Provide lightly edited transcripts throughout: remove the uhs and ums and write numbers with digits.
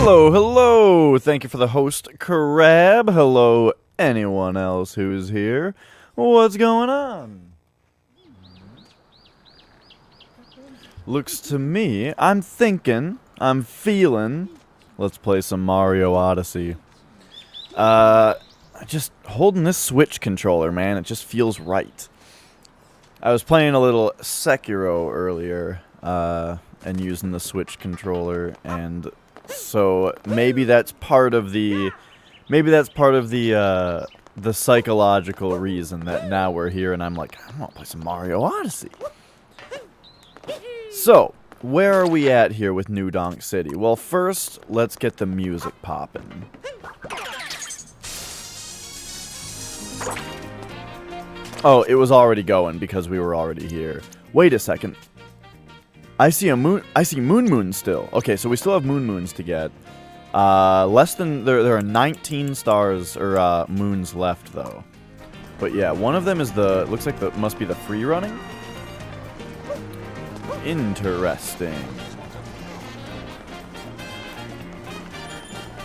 Hello, hello! Thank you for the host, Crab. Hello, anyone else who's here. What's going on? Looks to me, I'm thinking, I'm feeling, let's play some Mario Odyssey. Just holding this Switch controller, man, it just feels right. I was playing a little Sekiro earlier, and using the Switch controller, and so maybe that's part of the the psychological reason that now we're here and I'm like, I want to play some Mario Odyssey. So, where are we at here with New Donk City? Well, first, let's get the music popping. Oh, it was already going because we were already here. Wait a second. I see Moon Moon still. Okay, so we still have Moon Moons to get. Less than there are 19 stars or moons left though. But yeah, one of them is looks like must be the free running. Interesting.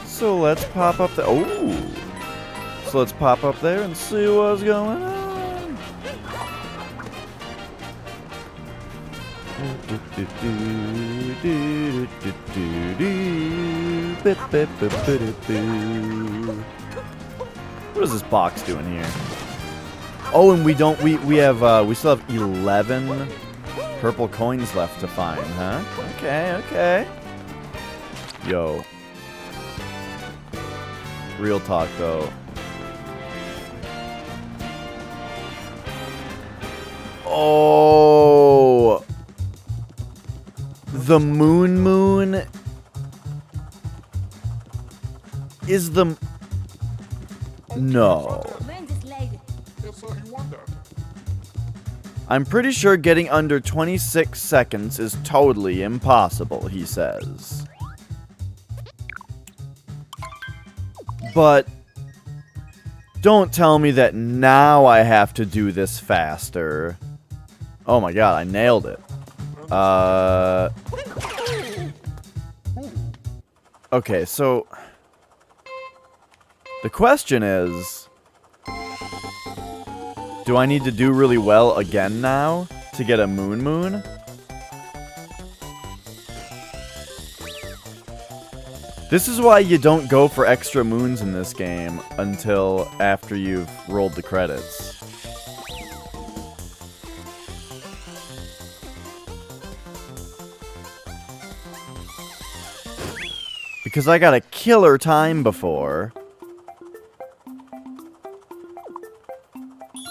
So let's pop up there. Oh. So let's pop up there and see what's going on. What is this box doing here? Oh, and we still have 11 purple coins left to find, huh? Okay. Yo. Real talk though. Oh. The Moon Moon is the... No. I'm pretty sure getting under 26 seconds is totally impossible, he says. But don't tell me that now I have to do this faster. Oh my god, I nailed it. Okay, so the question is, do I need to do really well again now to get a Moon Moon? This is why you don't go for extra moons in this game until after you've rolled the credits. Because I got a killer time before.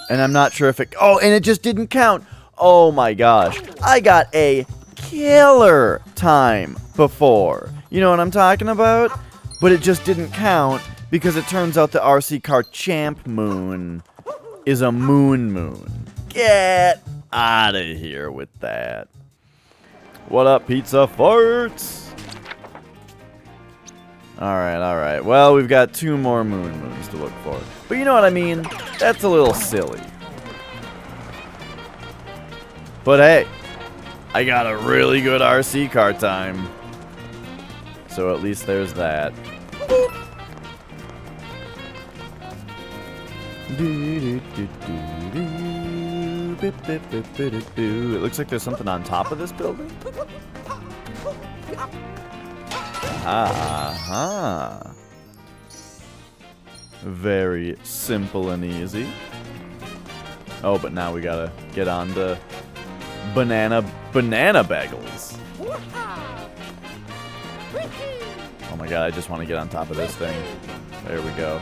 And I'm not sure if it... Oh, and it just didn't count. Oh my gosh. I got a killer time before. You know what I'm talking about? But it just didn't count because it turns out the RC Car Champ Moon is a Moon Moon. Get out of here with that. What up, Pizza Farts? Alright. Well, we've got 2 more Moon Moons to look for. But you know what I mean? That's a little silly. But hey, I got a really good RC car time. So at least there's that. It looks like there's something on top of this building. Aha. Very simple and easy. Oh, but now we gotta get on to banana bagels. Oh my god, I just want to get on top of this thing. There we go.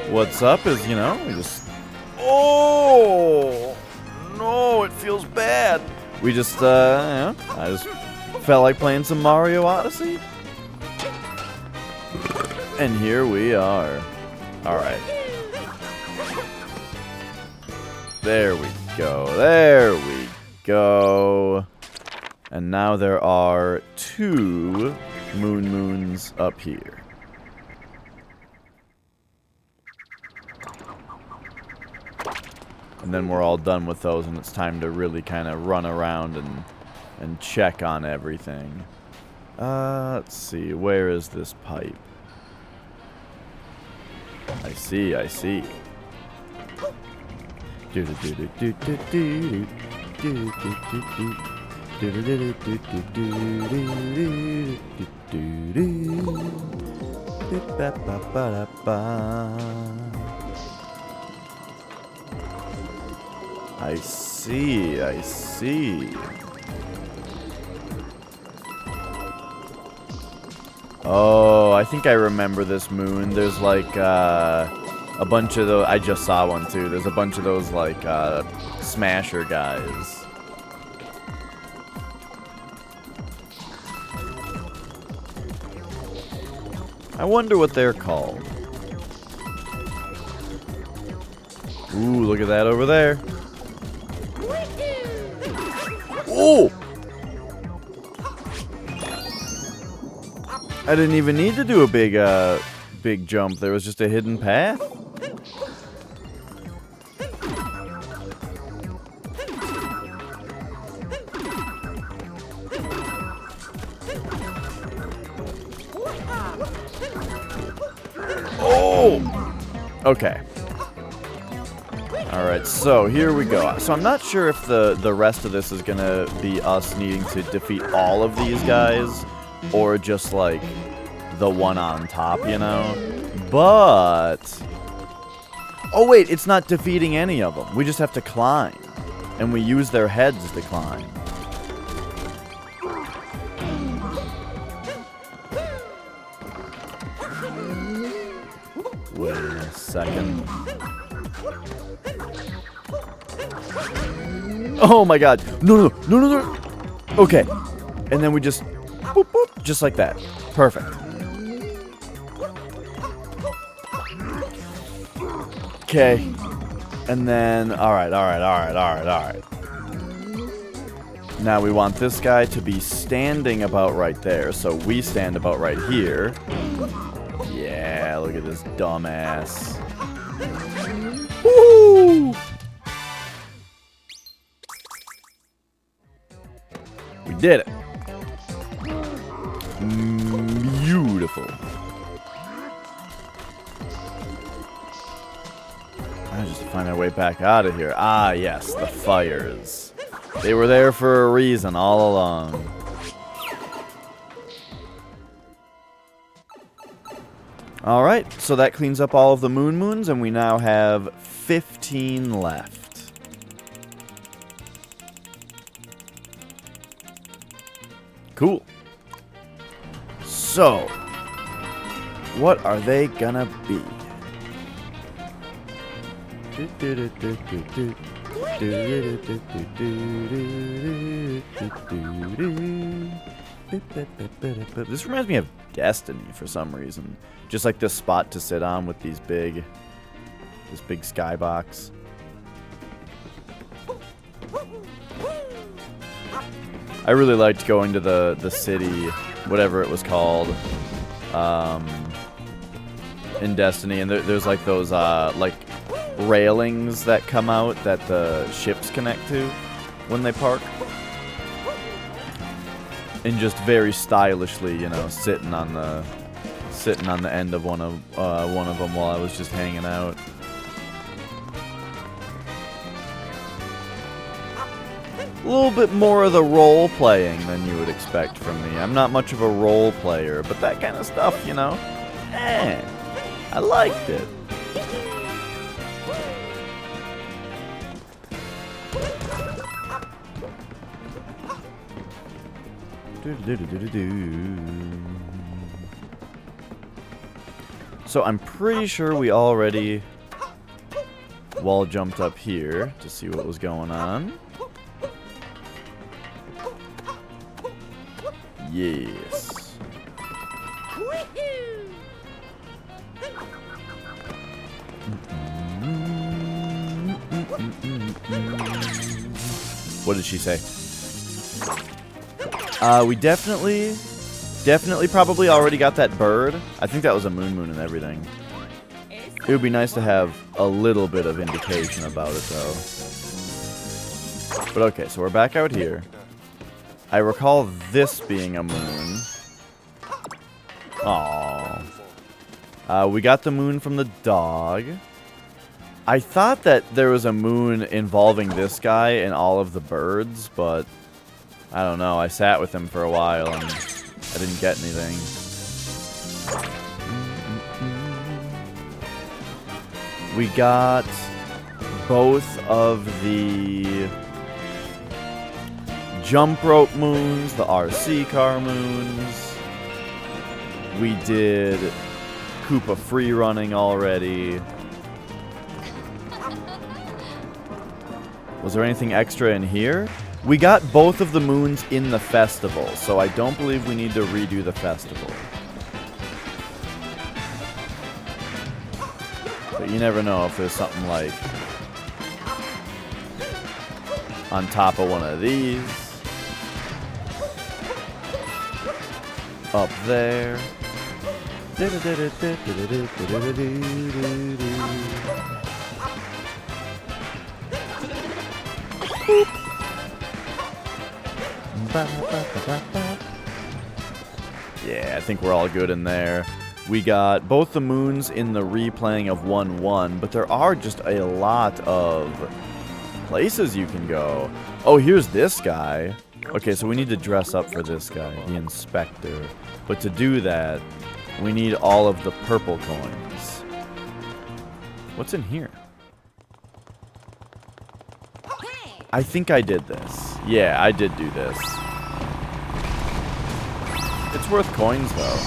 What's up is, you know, we just... Oh! No, it feels bad. We just, you know, I just felt like playing some Mario Odyssey. And here we are. Alright. There we go. There we go. And now there are 2 Moon Moons up here. And then we're all done with those, and it's time to really kind of run around and check on everything. Let's see. Where is this pipe? I see, I see. I see, I see. Oh, I think I remember this moon. There's like a bunch of those. I just saw one too. There's a bunch of those like smasher guys. I wonder what they're called. Ooh, look at that over there. Ooh! I didn't even need to do a big jump. There was just a hidden path. Oh! Okay. Alright, so here we go. So I'm not sure if the rest of this is gonna be us needing to defeat all of these guys, or just like the one on top, you know? But... oh wait, it's not defeating any of them. We just have to climb. And we use their heads to climb. Wait a second. Oh my god. No, no, no, no, no. Okay. And then we just... boop, boop, just like that. Perfect. Okay. And then... alright. Now we want this guy to be standing about right there. So we stand about right here. Yeah, look at this dumbass. Woo! We did it. Beautiful. I just find our way back out of here. Ah, yes, the fires. They were there for a reason all along. Alright, so that cleans up all of the moons, and we now have 15 left. Cool. So, what are they gonna be? This reminds me of Destiny for some reason. Just like this spot to sit on with this big skybox. I really liked going to the city, whatever it was called, in Destiny, and there's like those like railings that come out that the ships connect to when they park, and just very stylishly, you know, sitting on the end of one of them while I was just hanging out. A little bit more of the role playing than you would expect from me. I'm not much of a role player, but that kind of stuff, you know, I liked it. So I'm pretty sure we already wall jumped up here to see what was going on. Yes. What did she say? We definitely probably already got that bird. I think that was a moon and everything. It would be nice to have a little bit of indication about it, though. But okay, so we're back out here. I recall this being a moon. Aww. We got the moon from the dog. I thought that there was a moon involving this guy and all of the birds, but I don't know. I sat with him for a while and I didn't get anything. We got both of the jump rope moons, the RC car moons. We did Koopa free running already. Was there anything extra in here? We got both of the moons in the festival, so I don't believe we need to redo the festival. But you never know if there's something like on top of one of these. Up there. Yeah, I think we're all good in there. We got both the moons in the replaying of 1-1, but there are just a lot of places you can go. Oh, here's this guy. Okay, so we need to dress up for this guy, the inspector. But to do that, we need all of the purple coins. What's in here? I think I did this. Yeah, I did do this. It's worth coins, though.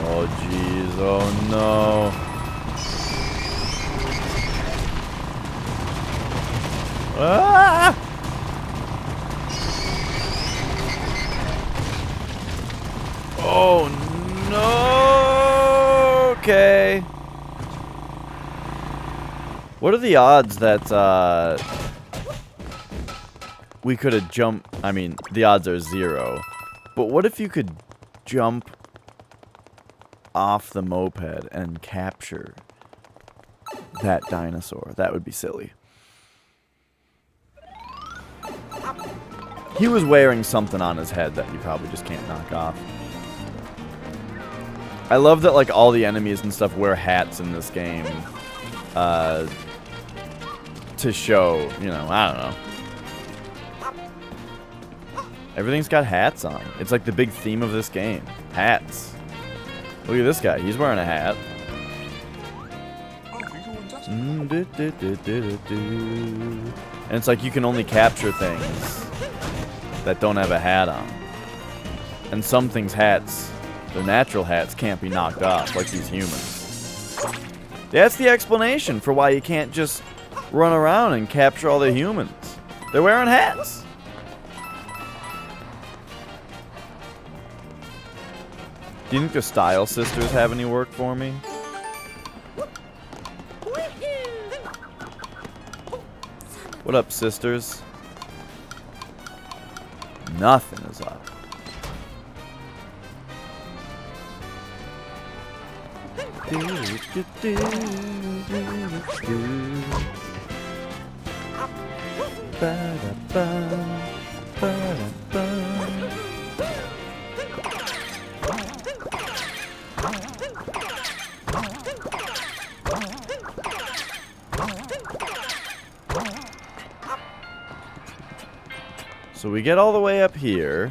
Oh, jeez. Oh, no. Ah! Oh, no. Okay. What are the odds that, we could have jumped? I mean, the odds are 0. But what if you could jump off the moped and capture that dinosaur? That would be silly. He was wearing something on his head that you probably just can't knock off. I love that, like, all the enemies and stuff wear hats in this game. To show, you know, I don't know. Everything's got hats on. It's like the big theme of this game. Hats. Look at this guy. He's wearing a hat. And it's like you can only capture things that don't have a hat on. And some things' hats, their natural hats, can't be knocked off, like these humans. That's the explanation for why you can't just run around and capture all the humans. They're wearing hats. Do you think the Style Sisters have any work for me? What up, sisters? Nothing is up. So we get all the way up here.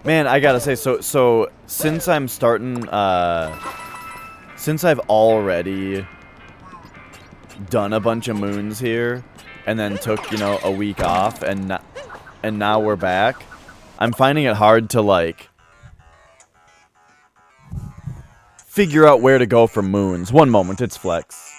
Man, I gotta say, so since I'm starting, since I've already done a bunch of moons here, and then took, you know, a week off, and now we're back, I'm finding it hard to, like, figure out where to go for moons. One moment, it's Flex.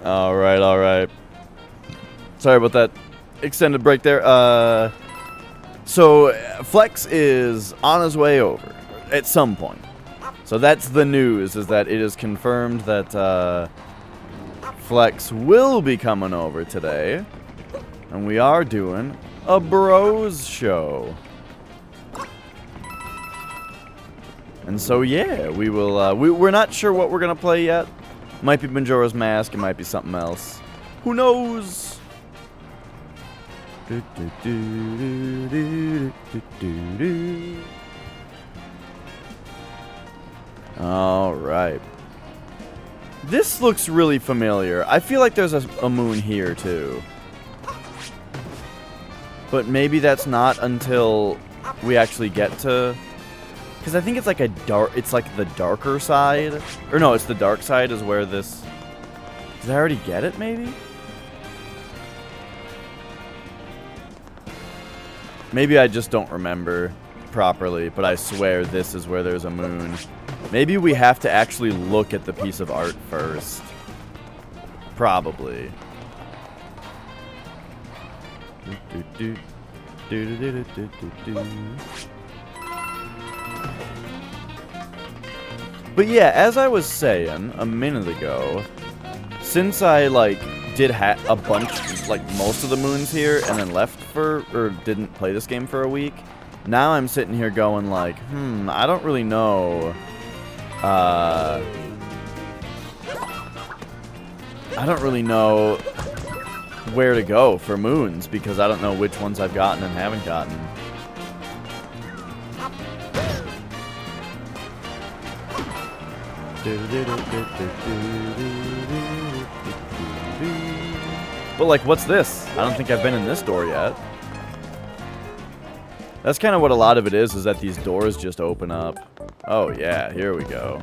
Alright, alright. Sorry about that extended break there. So, Flex is on his way over at some point. So that's the news, is that it is confirmed that Flex will be coming over today. And we are doing a bros show. And so, yeah, we will, we're not sure what we're going to play yet. Might be Majora's Mask, it might be something else. Who knows? Alright. This looks really familiar. I feel like there's a moon here, too. But maybe that's not until we actually get to... Because I think it's like it's like the darker side. Or no, it's the dark side is where this... Did I already get it, maybe? Maybe I just don't remember properly, but I swear this is where there's a moon. Maybe we have to actually look at the piece of art first. Probably. But yeah, as I was saying a minute ago, since I did a bunch, most of the moons here, and then left or didn't play this game for a week, now I'm sitting here going I don't really know. I don't really know where to go for moons, because I don't know which ones I've gotten and haven't gotten. But what's this? I don't think I've been in this door yet. That's kind of what a lot of it is that these doors just open up. Oh yeah, here we go.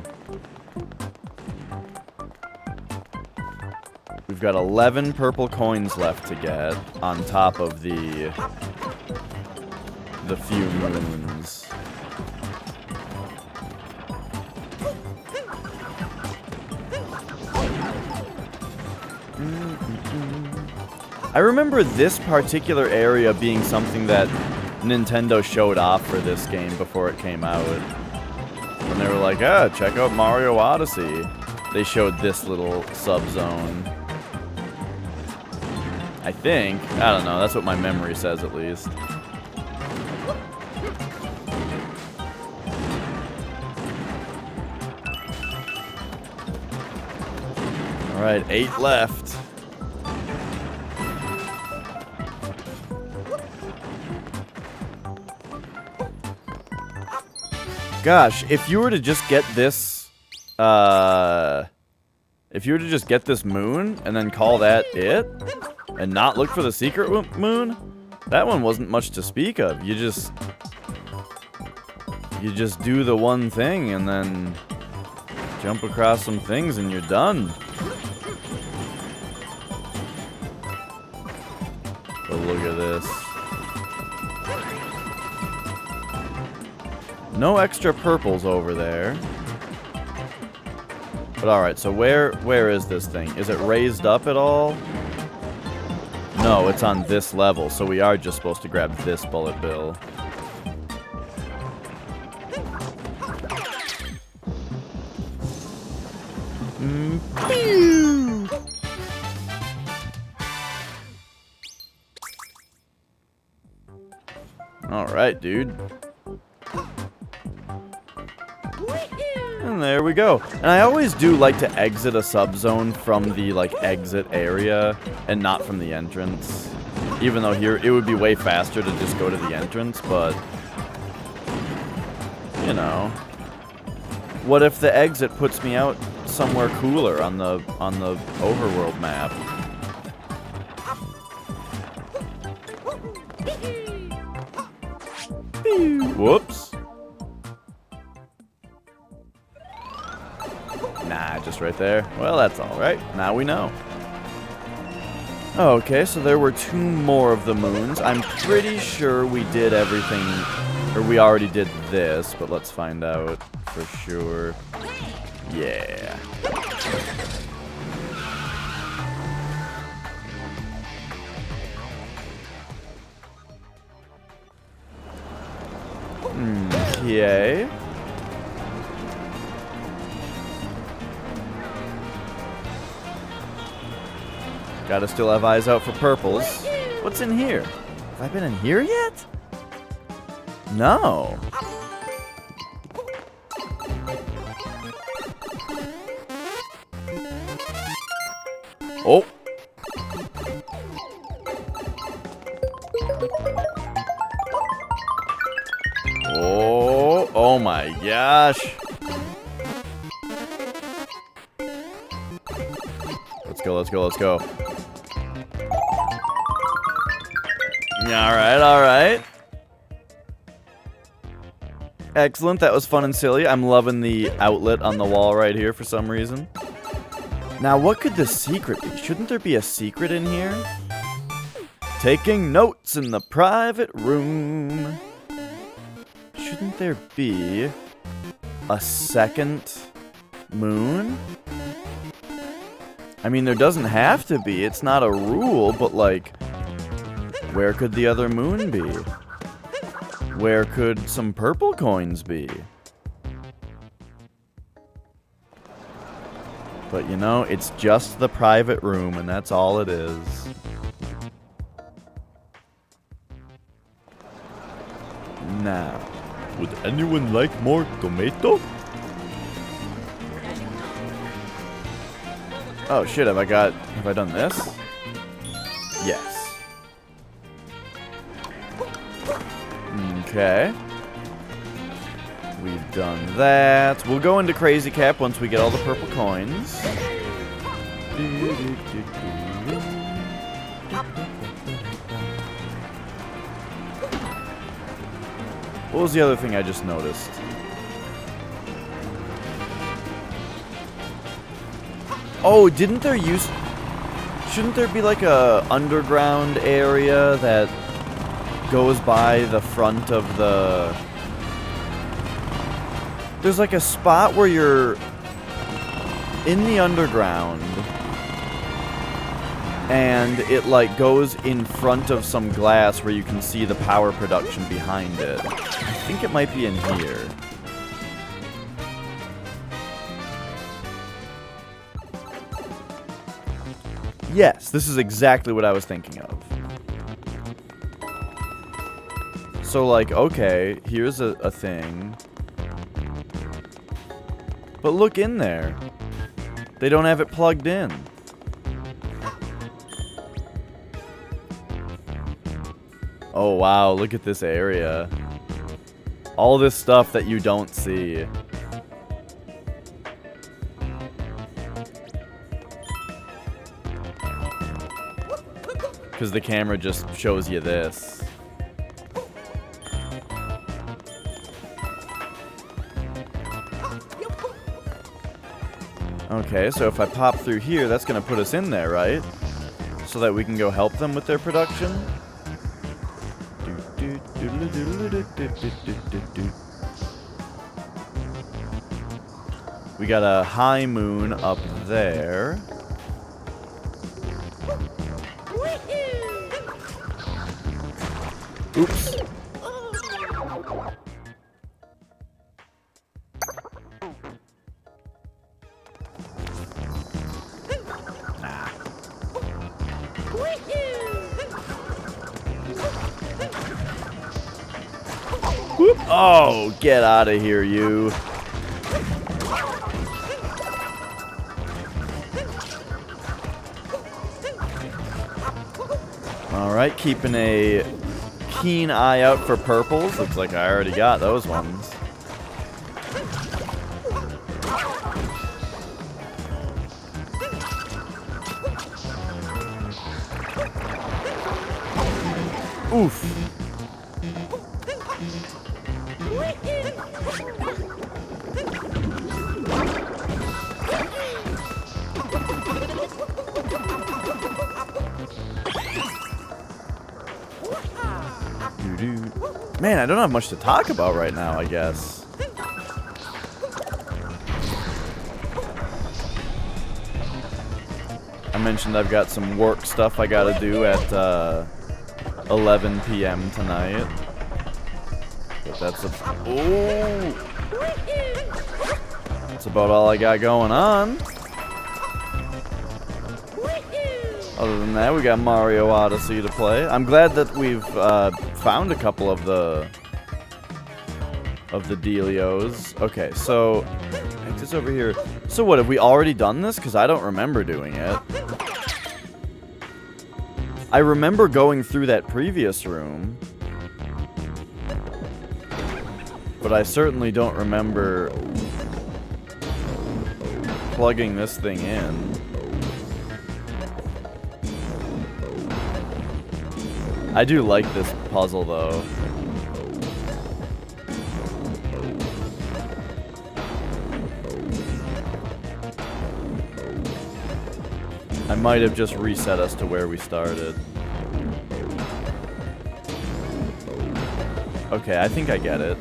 We've got 11 purple coins left to get on top of the few moons. I remember this particular area being something that Nintendo showed off for this game before it came out. When they were like, check out Mario Odyssey. They showed this little sub-zone. I think. I don't know. That's what my memory says, at least. Alright, 8 left. Gosh, if you were to just get this, if you were to just get this moon and then call that it, and not look for the secret moon, that one wasn't much to speak of. You just do the one thing and then jump across some things and you're done. But look at this. No extra purples over there. But alright, so where is this thing? Is it raised up at all? No, it's on this level, so we are just supposed to grab this bullet bill. Pew! Alright, dude. And there we go. And I always do like to exit a sub-zone from the, exit area and not from the entrance. Even though here, it would be way faster to just go to the entrance, but... You know. What if the exit puts me out somewhere cooler on the overworld map? Whoops. Nah, just right there. Well, that's alright. Now we know. Okay, so there were 2 more of the moons. I'm pretty sure we did everything, or we already did this, but let's find out for sure. Yeah. Okay. Gotta still have eyes out for purples. What's in here? Have I been in here yet? No. Oh. Oh my gosh. Let's go. Alright. Excellent, that was fun and silly. I'm loving the outlet on the wall right here for some reason. Now, what could the secret be? Shouldn't there be a secret in here? Taking notes in the private room. Shouldn't there be a second moon? I mean, there doesn't have to be. It's not a rule, but like, where could the other moon be? Where could some purple coins be? But you know, it's just the private room, and that's all it is. Now, would anyone like more tomato? Oh shit, have I done this? Yes. Okay. We've done that. We'll go into Crazy Cap once we get all the purple coins. What was the other thing I just noticed? Oh, shouldn't there be like a underground area that goes by the front of the... There's like a spot where you're in the underground and it like goes in front of some glass where you can see the power production behind it. I think it might be in here. Yes, this is exactly what I was thinking of. So, like, okay, here's a thing. But look in there. They don't have it plugged in. Oh, wow, look at this area. All this stuff that you don't see. Because the camera just shows you this. Okay, so if I pop through here, that's going to put us in there, right? So that we can go help them with their production? We got a high moon up there. Oops. Whoop. Oh, get out of here, you. Alright, keeping a keen eye out for purples. Looks like I already got those ones. Oof. Man, I don't have much to talk about right now, I guess. I mentioned I've got some work stuff I gotta do at 11 p.m. tonight. But that's that's about all I got going on. Other than that, we got Mario Odyssey to play. I'm glad that we've found a couple of the dealios. Okay, so it's over here. So what, have we already done this? Because I don't remember doing it. I remember going through that previous room, but I certainly don't remember plugging this thing in. I do like this puzzle, though. I might have just reset us to where we started. Okay, I think I get it.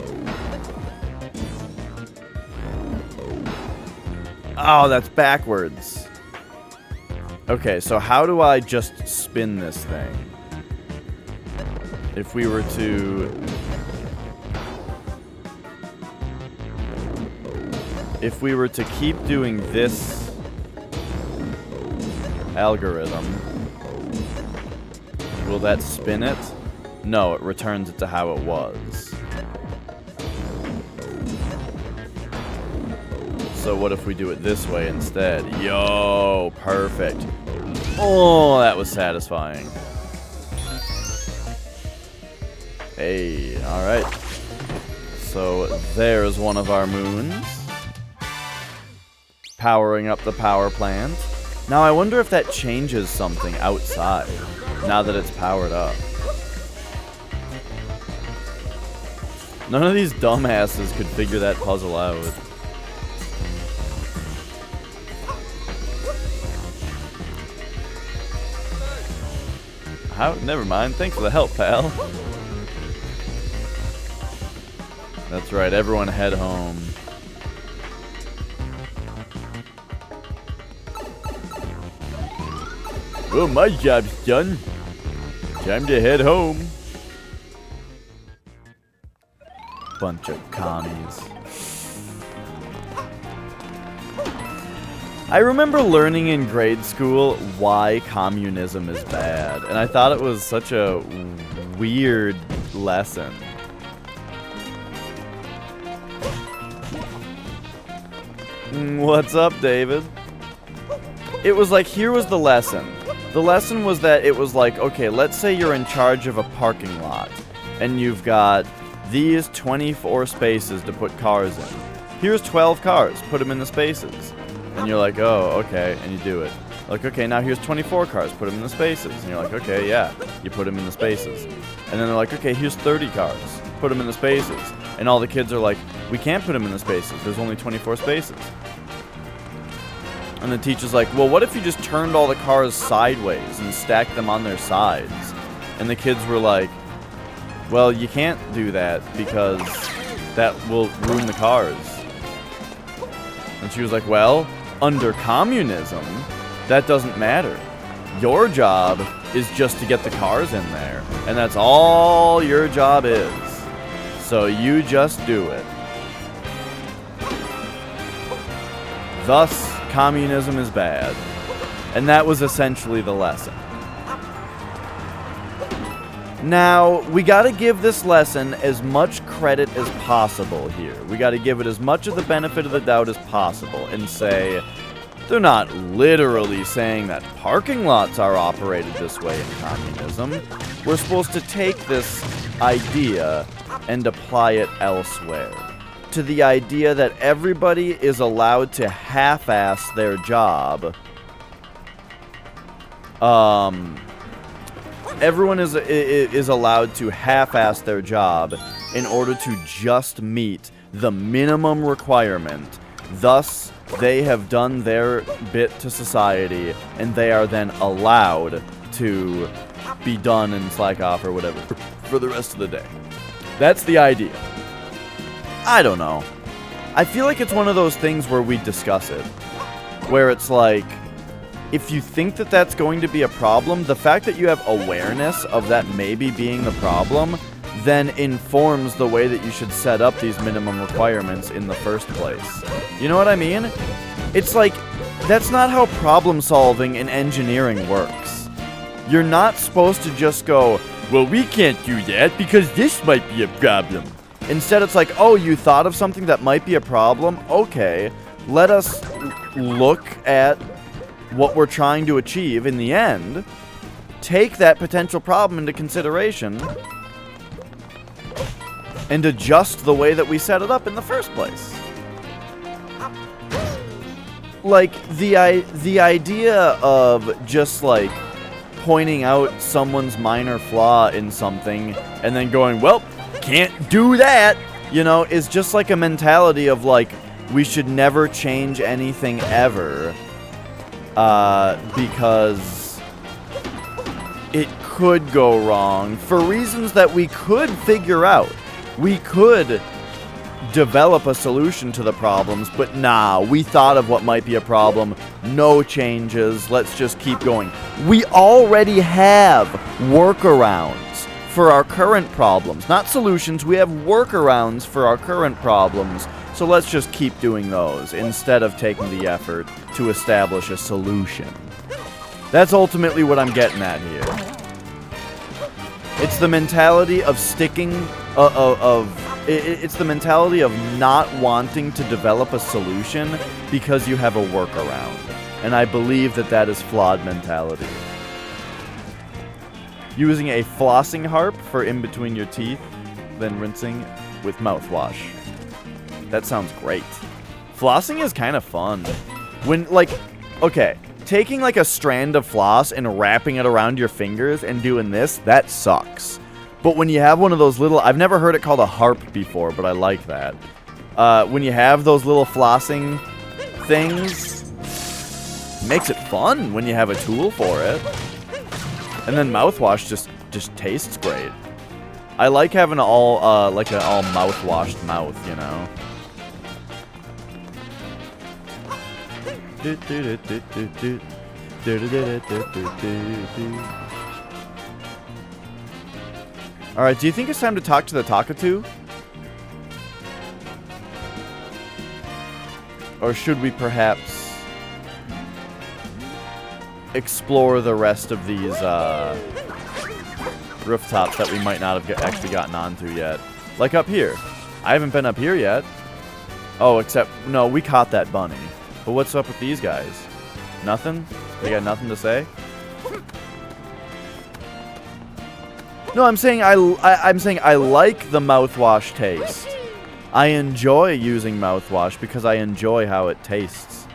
Oh, that's backwards. Okay, so how do I just spin this thing? If we were to... If we were to keep doing this algorithm, will that spin it? No, it returns it to how it was. So what if we do it this way instead? Yo, perfect. Oh, that was satisfying. Hey, alright. So there's one of our moons. Powering up the power plant. Now I wonder if that changes something outside, now that it's powered up. None of these dumbasses could figure that puzzle out. How? Never mind. Thanks for the help, pal. That's right. Everyone head home. Well, my job's done. Time to head home. Bunch of commies. I remember learning in grade school why communism is bad, and I thought it was such a weird lesson. What's up, David? It was like, here was the lesson. The lesson was that it was like, okay, let's say you're in charge of a parking lot, and you've got these 24 spaces to put cars in. Here's 12 cars, put them in the spaces. And you're like, oh, okay, and you do it. Like, okay, now here's 24 cars, put them in the spaces. And you're like, okay, yeah, you put them in the spaces. And then they're like, okay, here's 30 cars, put them in the spaces. And all the kids are like, we can't put them in the spaces, there's only 24 spaces. And the teacher's like, well, what if you just turned all the cars sideways and stacked them on their sides? And the kids were like, well, you can't do that because that will ruin the cars. And she was like, well, under communism, that doesn't matter. Your job is just to get the cars in there. And that's all your job is. So you just do it. Thus, communism is bad. And that was essentially the lesson. Now, we gotta give this lesson as much credit as possible here. We gotta give it as much of the benefit of the doubt as possible and say, they're not literally saying that parking lots are operated this way in communism. We're supposed to take this idea and apply it elsewhere. To the idea that everybody is allowed to half-ass their job. Everyone is allowed to half-ass their job in order to just meet the minimum requirement. Thus, they have done their bit to society, and they are then allowed to be done and slack off or whatever for the rest of the day. That's the idea. I don't know. I feel like it's one of those things where we discuss it. Where it's like, if you think that that's going to be a problem, the fact that you have awareness of that maybe being the problem then informs the way that you should set up these minimum requirements in the first place. You know what I mean? It's like, that's not how problem solving in engineering works. You're not supposed to just go, well, we can't do that because this might be a problem. Instead, it's like, oh, you thought of something that might be a problem? Okay, let us look at what we're trying to achieve in the end, take that potential problem into consideration, and adjust the way that we set it up in the first place. Like, the idea of just, like, pointing out someone's minor flaw in something and then going, well, can't do that, you know, is just like a mentality of, like, we should never change anything ever, because it could go wrong for reasons that we could figure out. We could develop a solution to the problems, but nah, we thought of what might be a problem. No changes. Let's just keep going. We already have workarounds for our current problems. Not solutions. We have workarounds for our current problems. So let's just keep doing those instead of taking the effort to establish a solution. That's ultimately what I'm getting at here. It's the mentality of sticking, it's the mentality of not wanting to develop a solution because you have a workaround. And I believe that that is flawed mentality. Using a flossing harp for in between your teeth, then rinsing with mouthwash. That sounds great. Flossing is kind of fun. When, like, okay, taking like a strand of floss and wrapping it around your fingers and doing this, that sucks. But when you have one of those little, I've never heard it called a harp before, but I like that. When you have those little flossing things, it makes it fun when you have a tool for it. And then mouthwash just tastes great. I like having like an all mouthwashed mouth, you know. Alright, do you think it's time to talk to the Takatu? Or should we perhaps explore the rest of these rooftops that we might not have actually gotten onto yet? Like up here. I haven't been up here yet. Oh, except, no, we caught that bunny. But what's up with these guys? Nothing? They got nothing to say? No, I'm saying I'm saying I like the mouthwash taste. I enjoy using mouthwash because I enjoy how it tastes.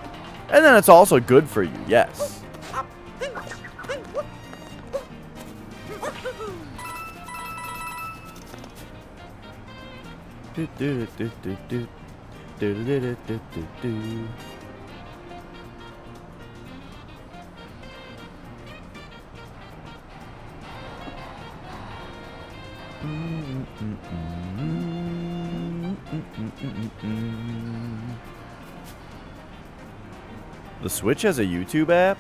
And then it's also good for you, yes. The Switch has a YouTube app?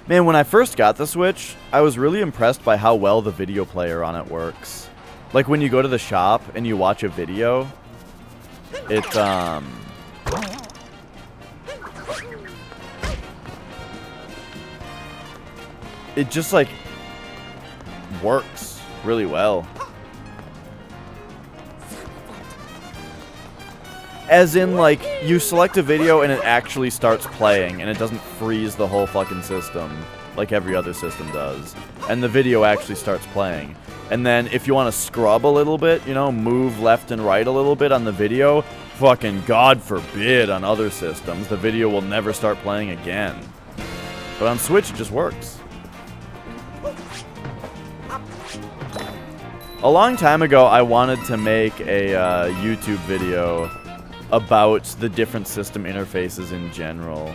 Man, when I first got the Switch, I was really impressed by how well the video player on it works. Like when you go to the shop and you watch a video, it just like works really well. As in, like, you select a video and it actually starts playing and it doesn't freeze the whole fucking system like every other system does. And the video actually starts playing. And then if you want to scrub a little bit, you know, move left and right a little bit on the video, fucking God forbid on other systems, the video will never start playing again. But on Switch, it just works. A long time ago, I wanted to make a YouTube video about the different system interfaces in general.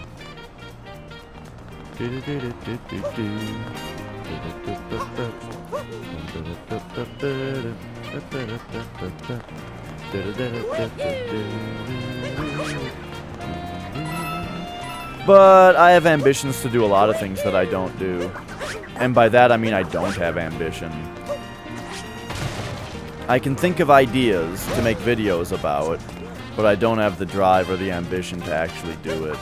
But I have ambitions to do a lot of things that I don't do. And by that, I mean I don't have ambition. I can think of ideas to make videos about, but I don't have the drive or the ambition to actually do it.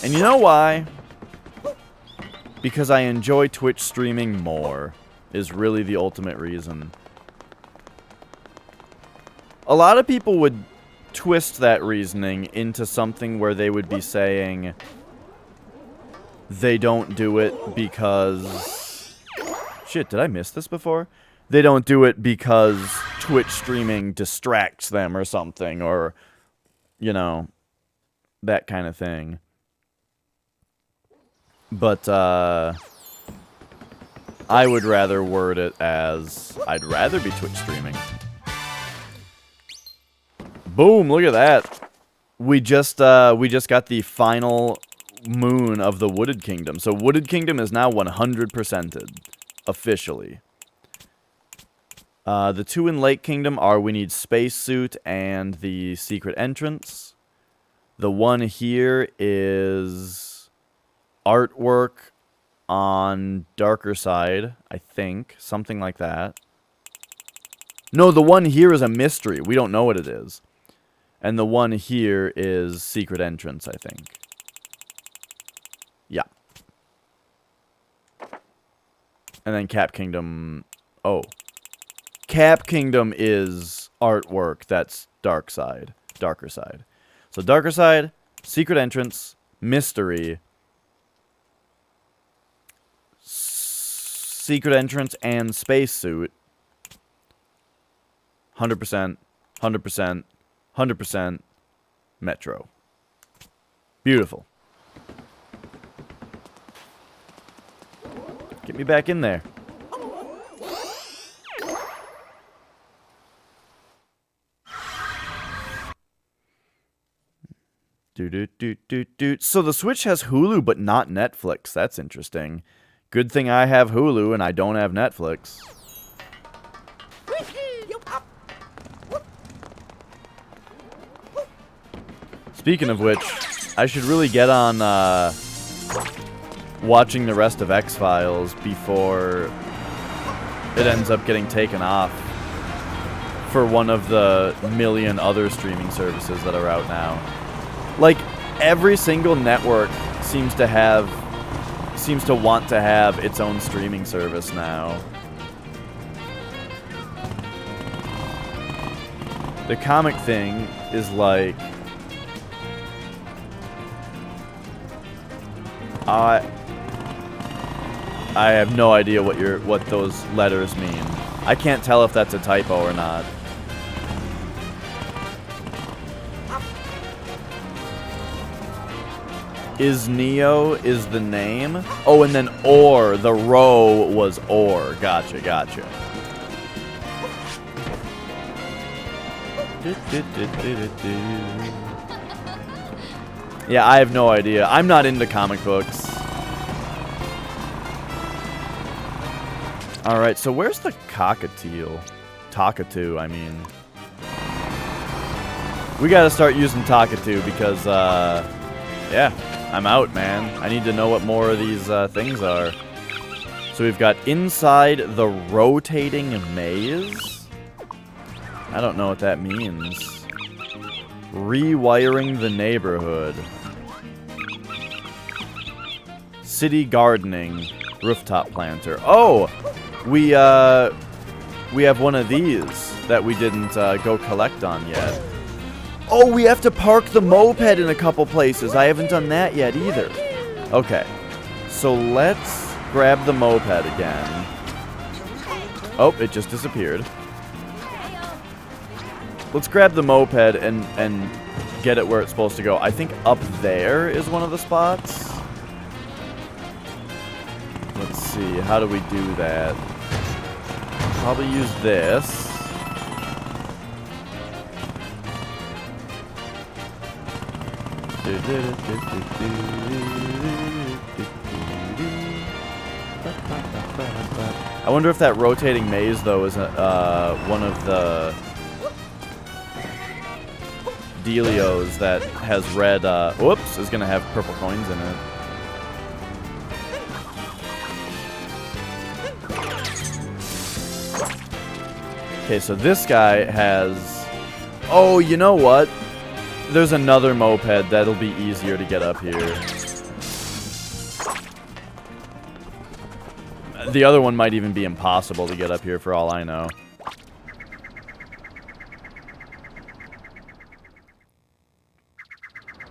And you know why? Because I enjoy Twitch streaming more, is really the ultimate reason. A lot of people would twist that reasoning into something where they would be saying they don't do it because... Shit, did I miss this before? They don't do it because Twitch streaming distracts them or something, or, you know, that kind of thing. But, I would rather word it as, I'd rather be Twitch streaming. Boom, look at that. We just got the final moon of the Wooded Kingdom. So Wooded Kingdom is now 100%ed, officially. The two in Lake Kingdom are we need Spacesuit and the secret entrance. The one here is artwork on Darker Side, I think. Something like that. No, the one here is a mystery. We don't know what it is. And the one here is secret entrance, I think. Yeah. And then Cap Kingdom... Oh. Cap Kingdom is artwork that's Darker Side. So Darker Side, secret entrance, mystery, secret entrance, and spacesuit. 100%, 100%, 100% Metro. Beautiful. Get me back in there. So the Switch has Hulu, but not Netflix. That's interesting. Good thing I have Hulu and I don't have Netflix. Speaking of which, I should really get on watching the rest of X-Files before it ends up getting taken off for one of the million other streaming services that are out now. Like, every single network seems to want to have its own streaming service now. The comic thing is like... I have no idea what those letters mean. I can't tell if that's a typo or not. Is Neo is the name? Oh, and then or, the row was or. Gotcha, gotcha. Yeah, I have no idea. I'm not into comic books. Alright, so where's the cockatiel? Talkatoo, I mean. We gotta start using Talkatoo because, yeah, I'm out, man. I need to know what more of these things are. So we've got inside the rotating maze. I don't know what that means. Rewiring the neighborhood. City gardening. Rooftop planter. Oh! We have one of these that we didn't go collect on yet. Oh, we have to park the moped in a couple places. I haven't done that yet either. Okay. So let's grab the moped again. Oh, it just disappeared. Let's grab the moped and get it where it's supposed to go. I think up there is one of the spots. Let's see. How do we do that? Probably use this. I wonder if that rotating maze, though, is one of the dealios that has red, whoops, is going to have purple coins in it. Okay, so this guy has... Oh, you know what? There's another moped that'll be easier to get up here. The other one might even be impossible to get up here for all I know.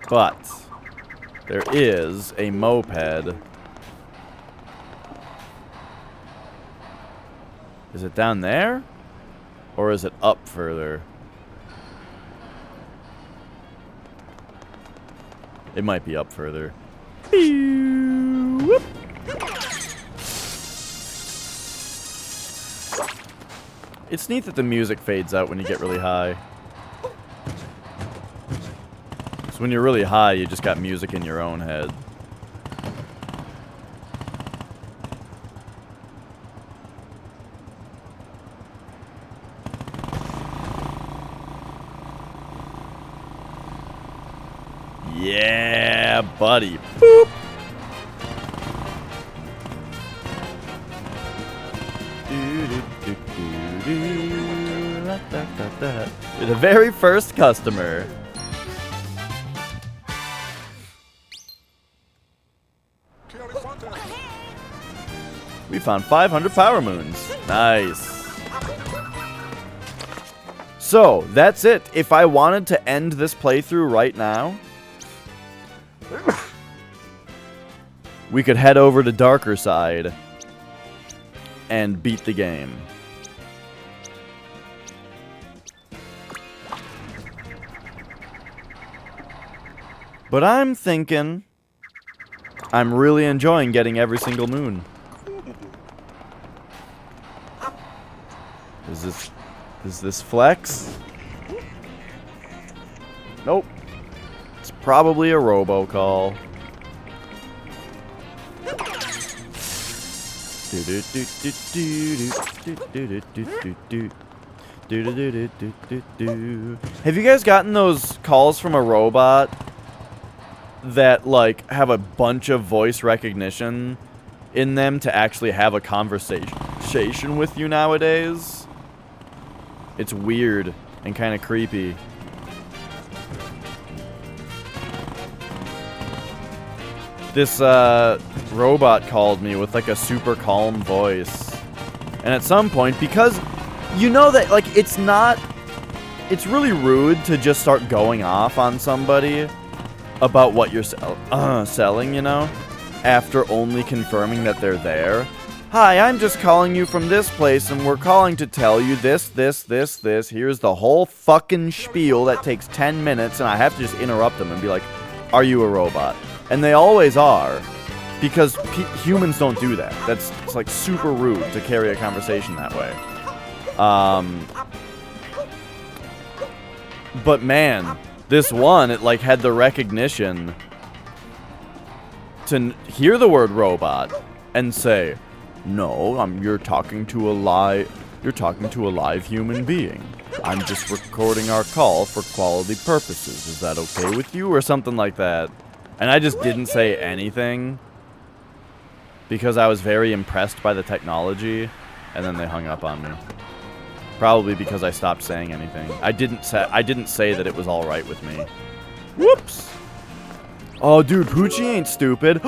But there is a moped. Is it down there? Or is it up further? It might be up further. It's neat that the music fades out when you get really high. So when you're really high, you just got music in your own head. Yeah, buddy. Boop. You're the very first customer. We found 500 power moons. Nice. So, that's it. If I wanted to end this playthrough right now, we could head over to Darker Side and beat the game. But I'm thinking I'm really enjoying getting every single moon. Is this flex? Nope. It's probably a robocall. Have you guys gotten those calls from a robot that, like, have a bunch of voice recognition in them to actually have a conversation with you nowadays? It's weird and kind of creepy. This robot called me with like a super calm voice. And at some point, because you know that, like, it's really rude to just start going off on somebody about what you're selling, you know, after only confirming that they're there. Hi, I'm just calling you from this place, and we're calling to tell you this. Here's the whole fucking spiel that takes 10 minutes, and I have to just interrupt them and be like, are you a robot? And they always are, because humans don't do that. It's like super rude to carry a conversation that way. But man, this one, it like had the recognition to hear the word robot and say, no, you're talking to a live human being. I'm just recording our call for quality purposes. Is that okay with you? Or something like that. And I just didn't say anything because I was very impressed by the technology, and then they hung up on me. Probably because I stopped saying anything. I didn't say that it was all right with me. Whoops. Oh, dude, Poochie ain't stupid.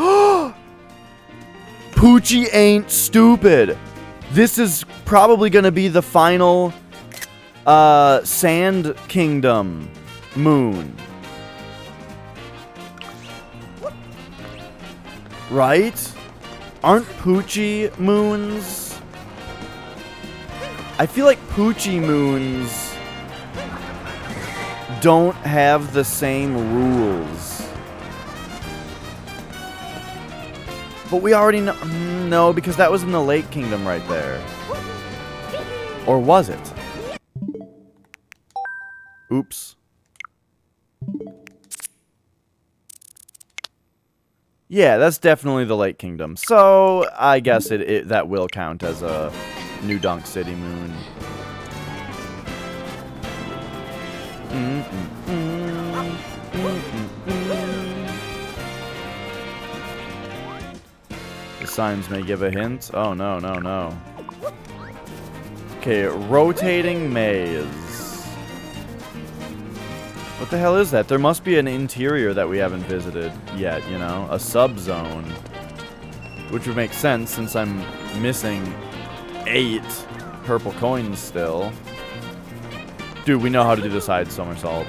Poochie ain't stupid. This is probably gonna be the final Sand Kingdom moon. Right? Aren't Poochie moons? I feel like Poochie moons don't have the same rules. But we already know. No, because that was in the Lake Kingdom right there. Or was it? Oops. Yeah, that's definitely the Lake Kingdom. So, I guess that will count as a New Donk City moon. The signs may give a hint. Oh, no. Okay, rotating maze. What the hell is that? There must be an interior that we haven't visited yet, you know? A sub-zone. Which would make sense since I'm missing 8 purple coins still. Dude, we know how to do the side somersault.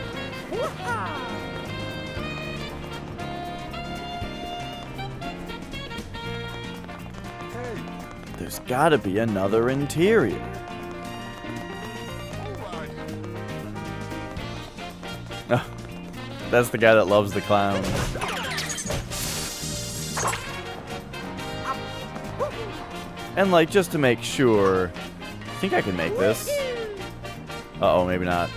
There's gotta be another interior. Oh, that's the guy that loves the clowns. And like, just to make sure, I think I can make this. Uh-oh, maybe not.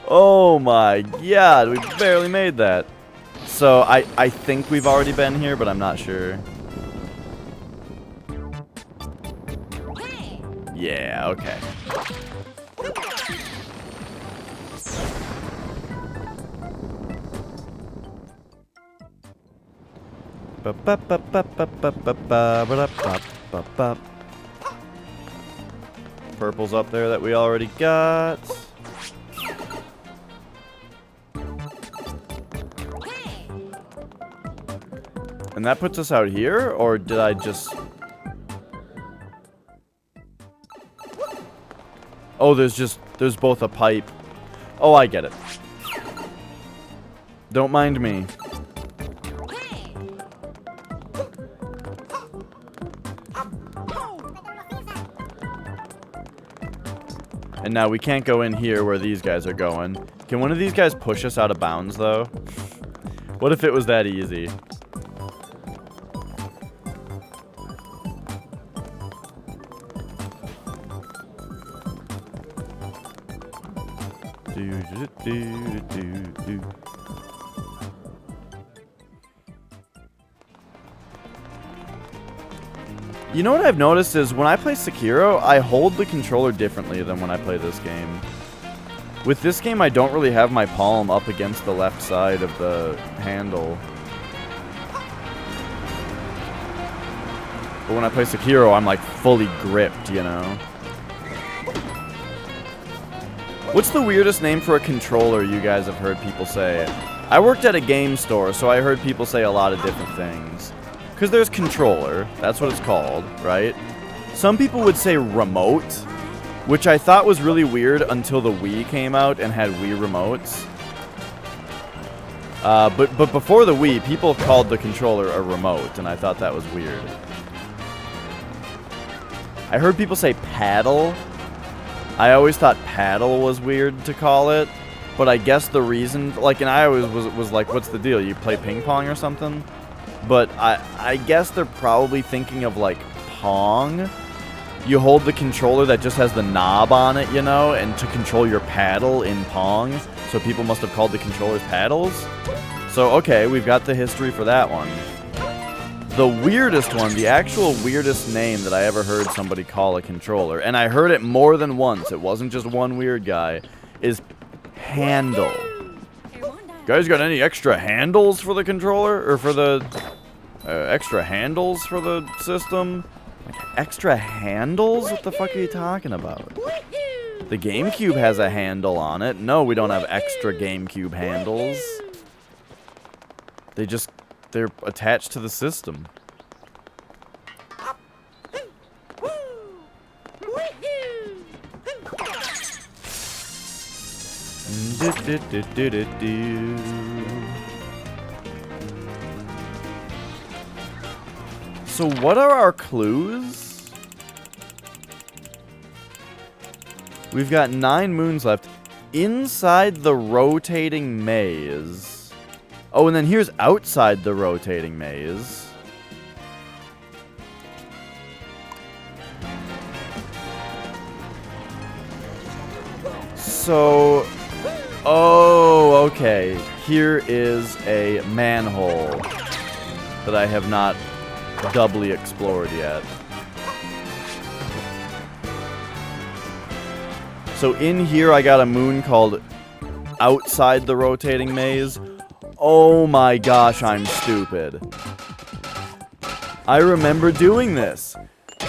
Oh my god, we barely made that. So I think we've already been here, but I'm not sure. Yeah, okay. Purple's up there that we already got. And that puts us out here, or did I just... Oh, there's both a pipe. Oh, I get it. Don't mind me. And now we can't go in here where these guys are going. Can one of these guys push us out of bounds, though? What if it was that easy? You know what I've noticed is when I play Sekiro, I hold the controller differently than when I play this game. With this game, I don't really have my palm up against the left side of the handle. But when I play Sekiro, I'm like fully gripped, you know? What's the weirdest name for a controller you guys have heard people say? I worked at a game store, so I heard people say a lot of different things. Because there's controller, that's what it's called, right? Some people would say remote, which I thought was really weird until the Wii came out and had Wii remotes. But before the Wii, people called the controller a remote, and I thought that was weird. I heard people say paddle. I always thought paddle was weird to call it, but I guess the reason, like, and I always was like, what's the deal? You play ping pong or something? But I guess they're probably thinking of, like, Pong. You hold the controller that just has the knob on it, you know, and to control your paddle in Pong. So people must have called the controllers paddles. So, okay, we've got the history for that one. The weirdest one, the actual weirdest name that I ever heard somebody call a controller, and I heard it more than once, it wasn't just one weird guy, is handle. Guys got any extra handles for the controller? Or for the... extra handles for the system? Like, extra handles? What the fuck are you talking about? The GameCube has a handle on it. No, we don't have extra GameCube handles. They're attached to the system. So what are our clues? We've got 9 moons left inside the rotating maze. Oh, and then here's outside the rotating maze. So... Oh, okay. Here is a manhole that I have not doubly explored yet. So in here I got a moon called Outside the Rotating Maze. Oh my gosh, I'm stupid. I remember doing this.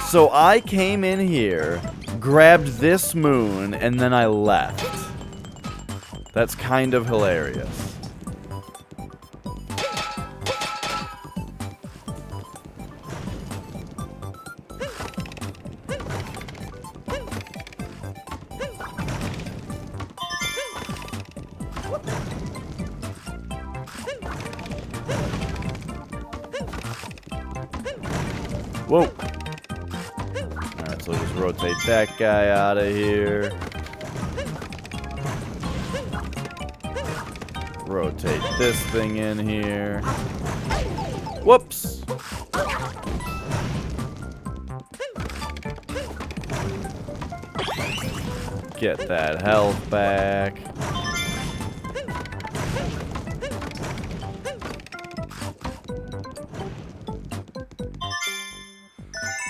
So I came in here, grabbed this moon, and then I left. That's kind of hilarious. Whoa. Alright, so just rotate that guy out of here. Rotate this thing in here. Whoops. Get that health back.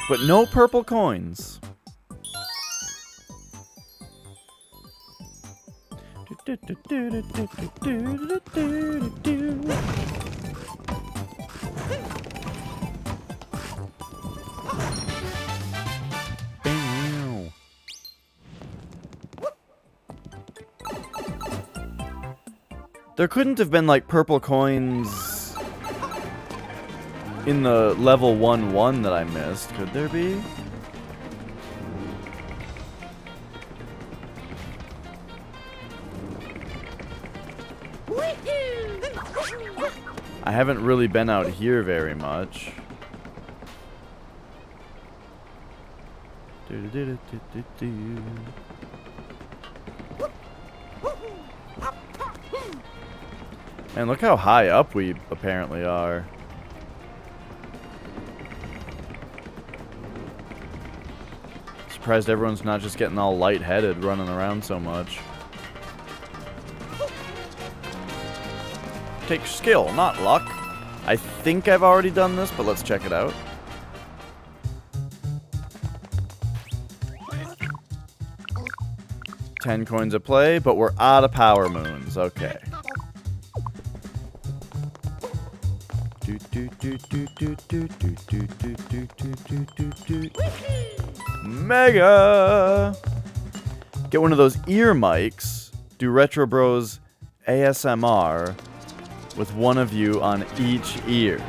But no purple coins. There couldn't have been like purple coins in the level 1-1 that I missed, could there be? I haven't really been out here very much. And look how high up we apparently are. Surprised everyone's not just getting all lightheaded running around so much. Take skill, not luck. I think I've already done this, but let's check it out. $10 coins a play, but we're out of power moons. Okay. Mega! Get one of those ear mics. Do Retro Bros ASMR with one of you on each ear.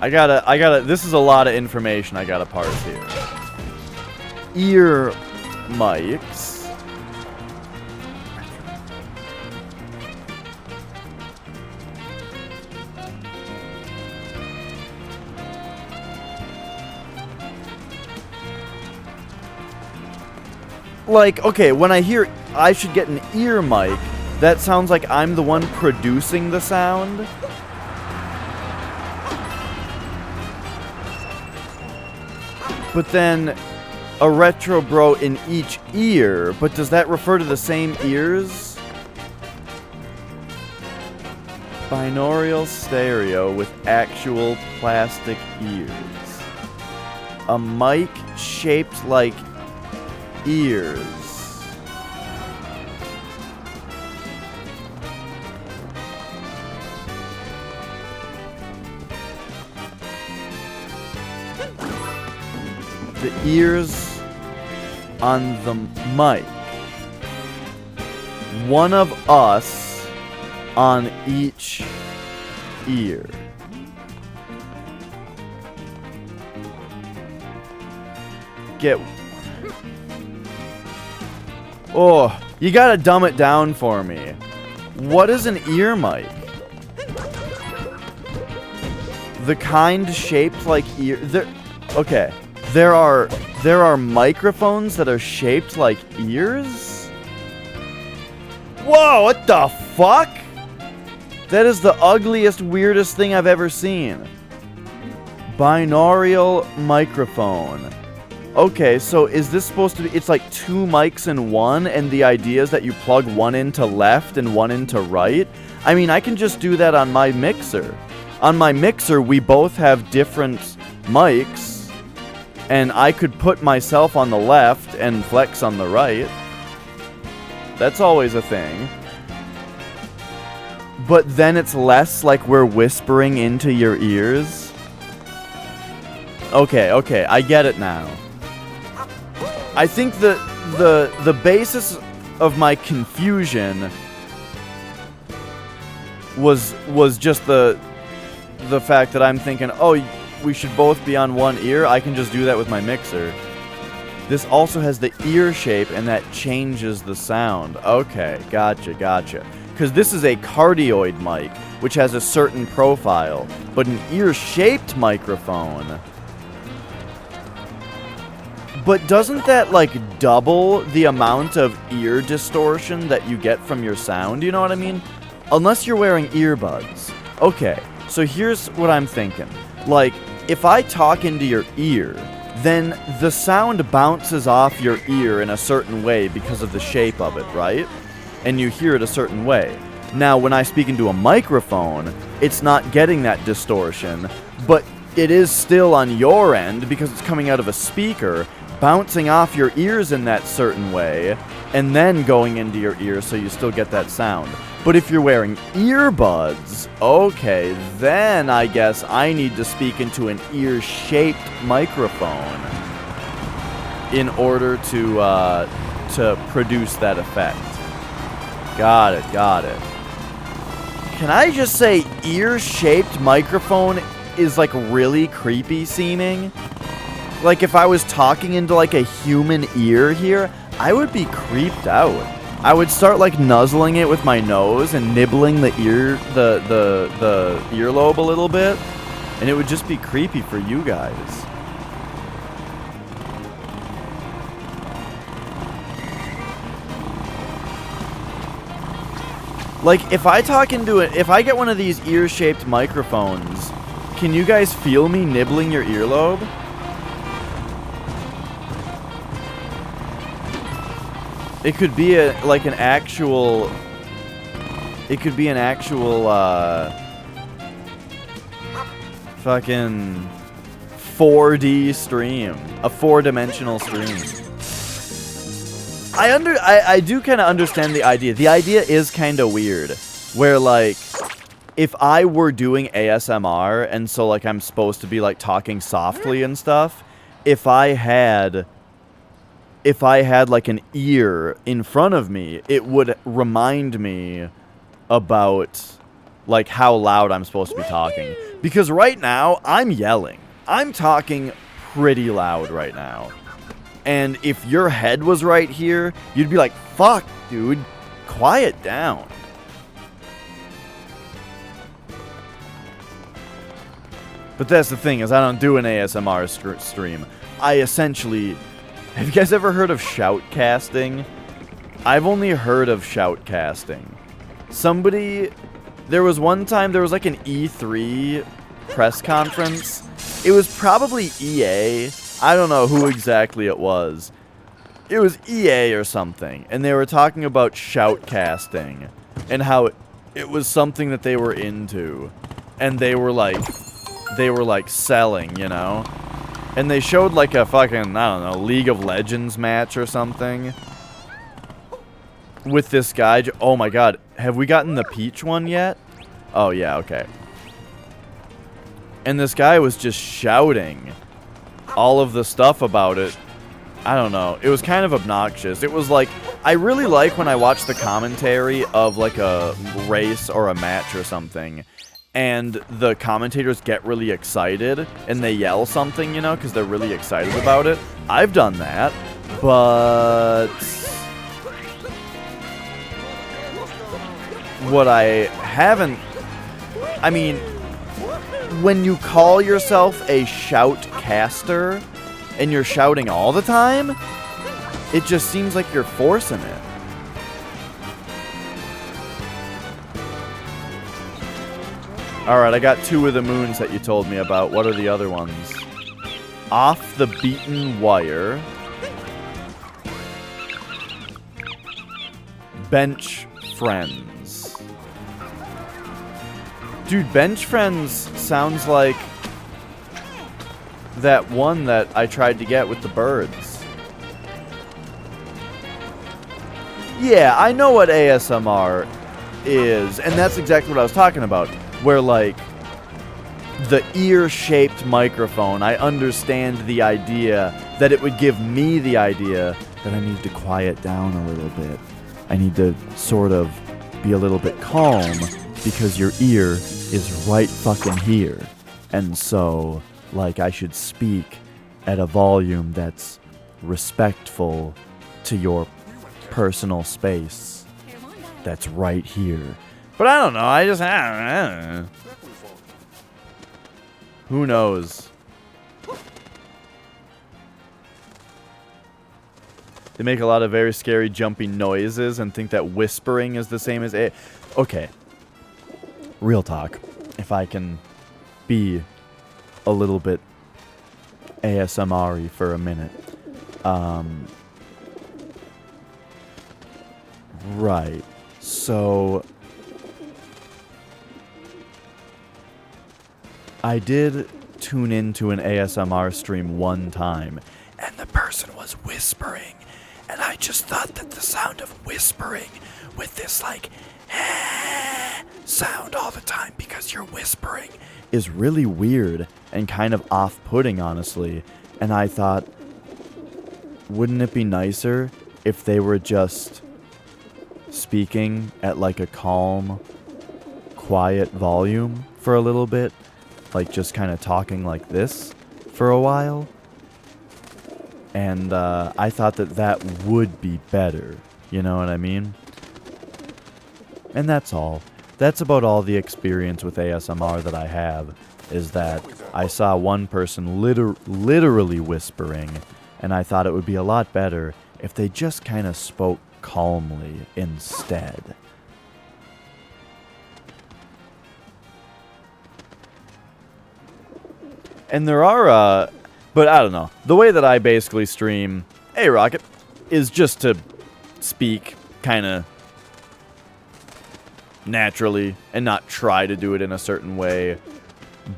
I gotta, this is a lot of information I gotta parse here. Ear mics. Like, okay, when I hear I should get an ear mic, that sounds like I'm the one producing the sound. But then, a Retro Bro in each ear, but does that refer to the same ears? Binaural stereo with actual plastic ears. A mic shaped like ears. The ears on the mic. One of us on each ear. Get... Oh, you gotta dumb it down for me. What is an ear mic? The kind shaped like ear... Okay. There are microphones that are shaped like ears? Whoa, what the fuck? That is the ugliest, weirdest thing I've ever seen. Binaural microphone. Okay, so is this supposed to be... It's like two mics in one, and the idea is that you plug one into left and one into right? I mean, I can just do that on my mixer. On my mixer, we both have different mics, and I could put myself on the left and Flex on the right. That's always a thing. but then it's less like we're whispering into your ears. Okay, I get it now. I think the basis of my confusion was just the fact that I'm thinking, oh, we should both be on one ear. I can just do that with my mixer. This also has the ear shape, and that changes the sound. Okay, gotcha. Because this is a cardioid mic, which has a certain profile, but an ear-shaped microphone. But doesn't that, like, double the amount of ear distortion that you get from your sound? You know what I mean? Unless you're wearing earbuds. Okay, so here's what I'm thinking. Like, if I talk into your ear, then the sound bounces off your ear in a certain way because of the shape of it, right? And you hear it a certain way. Now, when I speak into a microphone, it's not getting that distortion, but it is still on your end because it's coming out of a speaker, bouncing off your ears in that certain way, and then going into your ear so you still get that sound. But if you're wearing earbuds, okay, then I guess I need to speak into an ear-shaped microphone in order to produce that effect. Got it. Can I just say ear-shaped microphone is like really creepy seeming? Like if I was talking into like a human ear here, I would be creeped out. I would start like nuzzling it with my nose and nibbling the earlobe a little bit, and it would just be creepy for you guys. Like if I talk into it, if I get one of these ear-shaped microphones, can you guys feel me nibbling your earlobe? It could be like an actual. It could be an actual fucking 4D stream, a 4-dimensional stream. I do kind of understand the idea. The idea is kind of weird, where like if I were doing ASMR and so like I'm supposed to be like talking softly and stuff, if I had like an ear in front of me, it would remind me about like how loud I'm supposed to be talking. Because right now, I'm yelling. I'm talking pretty loud right now. And if your head was right here, you'd be like, fuck, dude, quiet down. But that's the thing, is I don't do an ASMR stream. I essentially... Have you guys ever heard of shoutcasting? I've only heard of shoutcasting. There was one time, there was like an E3 press conference. It was probably EA. I don't know who exactly it was. It was EA or something. And they were talking about shoutcasting. And how it was something that they were into. And they were like selling, you know? And they showed like a fucking, I don't know, League of Legends match or something. With this guy. Oh my god. Have we gotten the Peach one yet? Oh yeah, okay. And this guy was just shouting all of the stuff about it. I don't know. It was kind of obnoxious. It was like, I really like when I watch the commentary of like a race or a match or something. And the commentators get really excited, and they yell something, you know, because they're really excited about it. I've done that, but... what I haven't... I mean, when you call yourself a shoutcaster, and you're shouting all the time, it just seems like you're forcing it. Alright, I got 2 of the moons that you told me about. What are the other ones? Off the Beaten Wire. Bench Friends. Dude, Bench Friends sounds like that one that I tried to get with the birds. Yeah, I know what ASMR is, and that's exactly what I was talking about, where, like, the ear-shaped microphone, I understand the idea that it would give me the idea that I need to quiet down a little bit. I need to sort of be a little bit calm because your ear is right fucking here. And so, like, I should speak at a volume that's respectful to your personal space that's right here. But I don't know, I don't know. Who knows? They make a lot of very scary jumpy noises and think that whispering is the same as a... Okay. Real talk. If I can be a little bit ASMR-y for a minute. Right. So... I did tune into an ASMR stream one time, and the person was whispering, and I just thought that the sound of whispering with this, like, sound all the time because you're whispering is really weird and kind of off-putting, honestly. And I thought, wouldn't it be nicer if they were just speaking at, like, a calm, quiet volume for a little bit? Like, just kind of talking like this for a while. And I thought that that would be better. You know what I mean? And that's all. That's about all the experience with ASMR that I have. Is that I saw one person literally whispering. And I thought it would be a lot better if they just kind of spoke calmly instead. And there are, but I don't know. The way that I basically stream, hey Rocket, is just to speak kind of naturally and not try to do it in a certain way.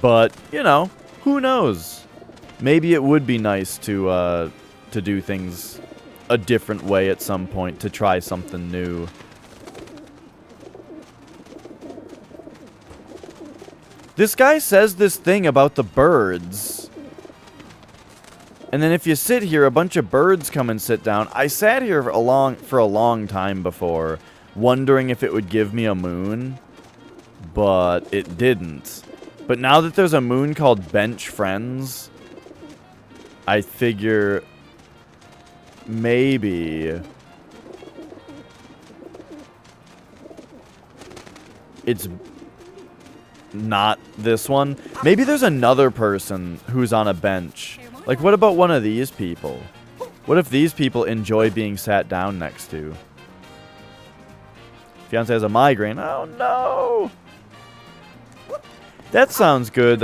But, you know, who knows? Maybe it would be nice to do things a different way at some point, to try something new. This guy says this thing about the birds. And then if you sit here, a bunch of birds come and sit down. I sat here for a long time before, wondering if it would give me a moon. But it didn't. But now that there's a moon called Bench Friends, I figure maybe it's not this one. Maybe there's another person who's on a bench. Like, what about one of these people? What if these people enjoy being sat down next to? Fiance has a migraine. Oh, no. That sounds good,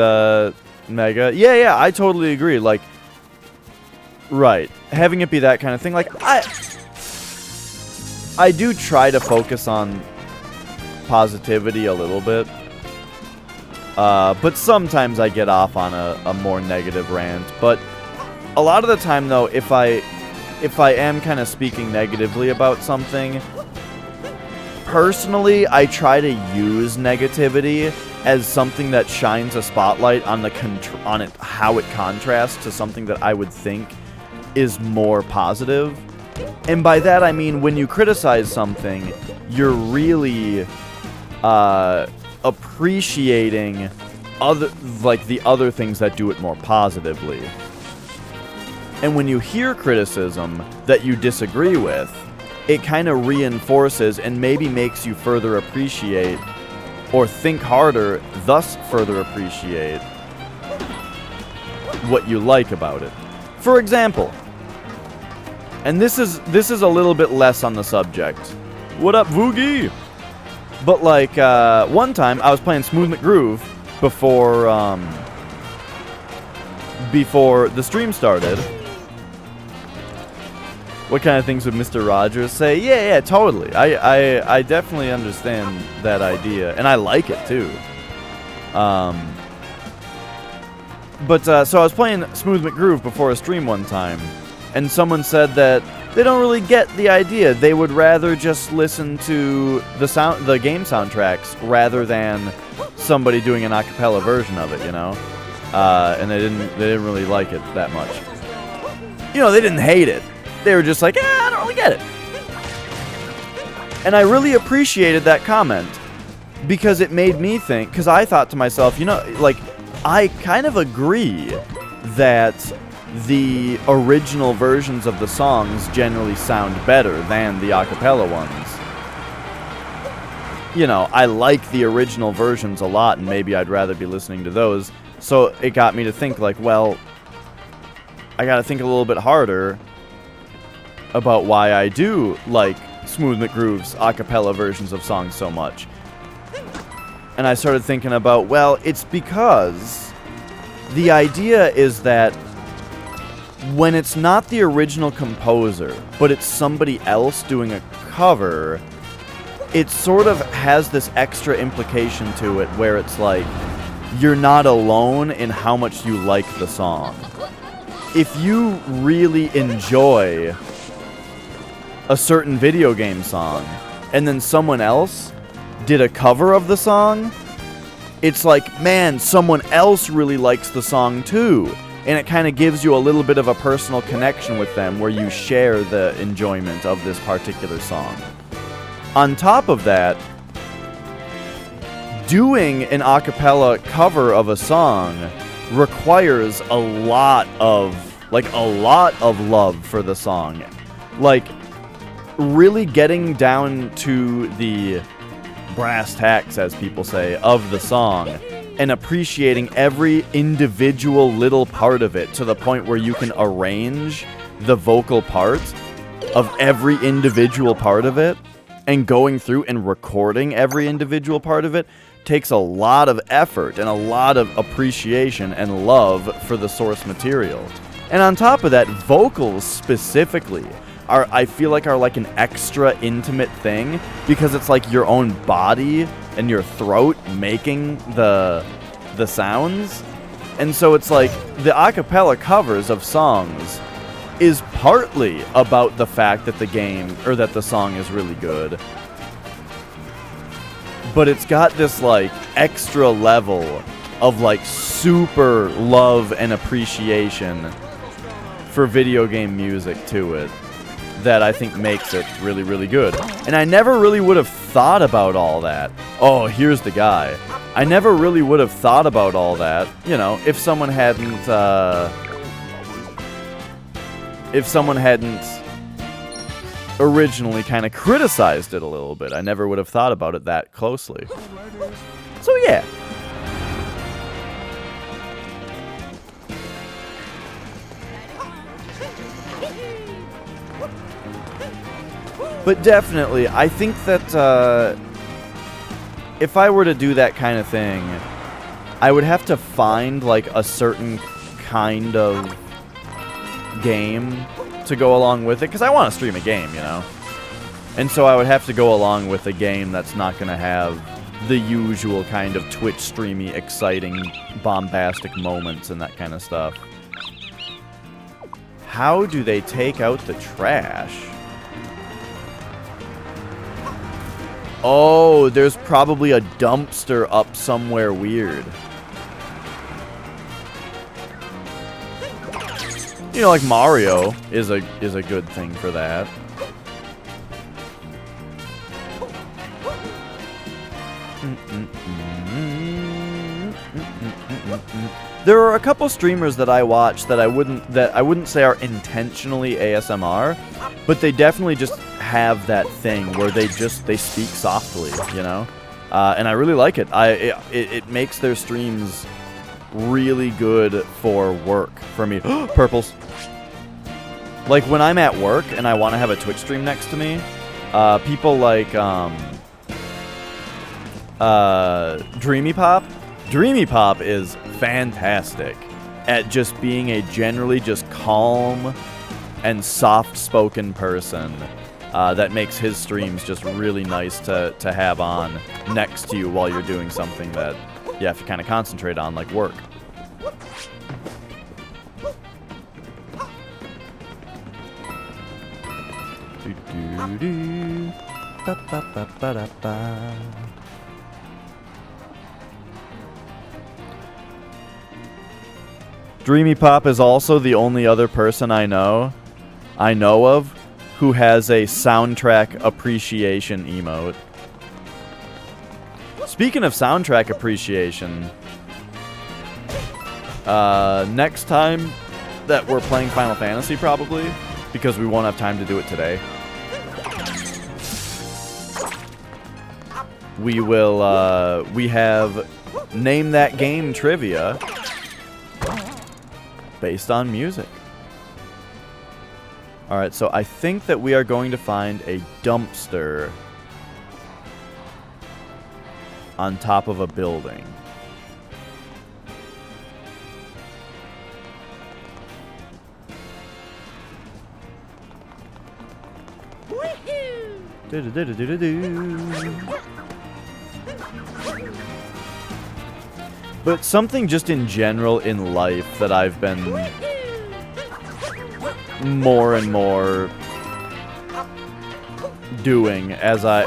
Mega. Yeah, I totally agree. Like, right. Having it be that kind of thing. Like, I do try to focus on positivity a little bit. But sometimes I get off on a more negative rant. But a lot of the time, though, if I am kind of speaking negatively about something, personally, I try to use negativity as something that shines a spotlight on how it contrasts to something that I would think is more positive. And by that, I mean when you criticize something, you're really appreciating the other things that do it more positively. And when you hear criticism that you disagree with, it kind of reinforces and maybe makes you further appreciate or think harder, thus further appreciate what you like about it. For example, and this is a little bit less on the subject. What up, Voogie? But like one time I was playing Smooth McGroove before the stream started. What kind of things would Mr. Rogers say? Yeah, totally. I definitely understand that idea, and I like it too. So I was playing Smooth McGroove before a stream one time, and someone said that they don't really get the idea. They would rather just listen to the game soundtracks rather than somebody doing an a cappella version of it, you know? And they didn't really like it that much. You know, they didn't hate it. They were just like, I don't really get it. And I really appreciated that comment because it made me think, because I thought to myself, you know, like, I kind of agree that the original versions of the songs generally sound better than the a cappella ones. You know, I like the original versions a lot, and maybe I'd rather be listening to those. So it got me to think, like, well, I gotta think a little bit harder about why I do like Smooth McGroove's a cappella versions of songs so much. And I started thinking about, well, it's because the idea is that when it's not the original composer, but it's somebody else doing a cover, it sort of has this extra implication to it where it's like, you're not alone in how much you like the song. If you really enjoy a certain video game song, and then someone else did a cover of the song, it's like, man, someone else really likes the song too. And it kind of gives you a little bit of a personal connection with them where you share the enjoyment of this particular song. On top of that, doing an a cappella cover of a song requires a lot of love for the song. Like, really getting down to the brass tacks, as people say, of the song, and appreciating every individual little part of it to the point where you can arrange the vocal part of every individual part of it, and going through and recording every individual part of it takes a lot of effort and a lot of appreciation and love for the source material. And on top of that, vocals specifically I feel like are like an extra intimate thing, because it's like your own body and your throat making the sounds. And so it's like the a cappella covers of songs is partly about the fact that the song is really good. But it's got this like extra level of like super love and appreciation for video game music to it that I think makes it really, really good. And I never really would have thought about all that. Oh, here's the guy. I never really would have thought about all that, you know, if someone hadn't originally kind of criticized it a little bit. I never would have thought about it that closely. So yeah. But definitely, I think that if I were to do that kind of thing, I would have to find like a certain kind of game to go along with it, because I want to stream a game, you know? And so I would have to go along with a game that's not going to have the usual kind of Twitch streamy, exciting, bombastic moments and that kind of stuff. How do they take out the trash? Oh, there's probably a dumpster up somewhere weird. You know, like Mario is a good thing for that. There are a couple streamers that I watch that I wouldn't say are intentionally ASMR, but they definitely just have that thing where they speak softly, you know, and I really like it. It makes their streams really good for work for me. Purples. Like when I'm at work and I want to have a Twitch stream next to me, people like Dreamy Pop. Dreamy Pop is fantastic at just being a generally just calm and soft-spoken person. That makes his streams just really nice to have on next to you while you're doing something that you have to kind of concentrate on, like work. Do-do-do. Ba-ba-ba-ba-da-ba. Dreamy Pop is also the only other person I know of who has a soundtrack appreciation emote. Speaking of soundtrack appreciation, next time that we're playing Final Fantasy, probably, because we won't have time to do it today, we will, we have Name That Game trivia based on music. Alright, so I think that we are going to find a dumpster on top of a building. But something just in general in life that I've been more and more doing as I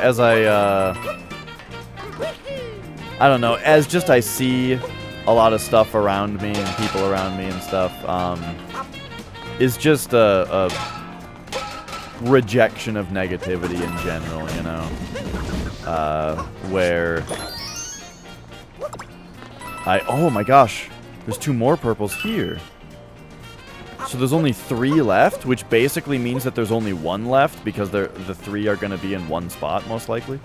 don't know, as just I see a lot of stuff around me and people around me and stuff, is just a rejection of negativity in general, you know, where oh my gosh, there's 2 more purples here. So there's only 3 left, which basically means that there's only 1 left because the 3 are going to be in 1 spot, most likely.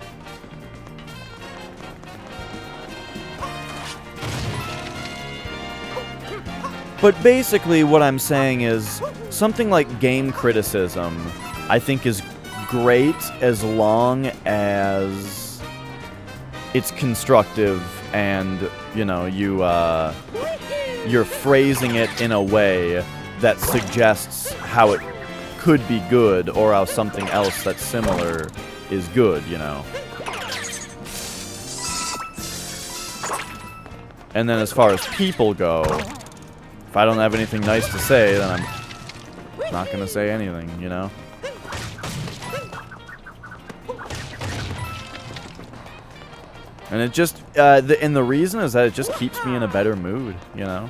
But basically what I'm saying is something like game criticism I think is great as long as it's constructive and, you know, you're phrasing it in a way that suggests how it could be good or how something else that's similar is good, you know. And then as far as people go, if I don't have anything nice to say, then I'm not going to say anything, you know. And it just, and the reason is that it just keeps me in a better mood, you know.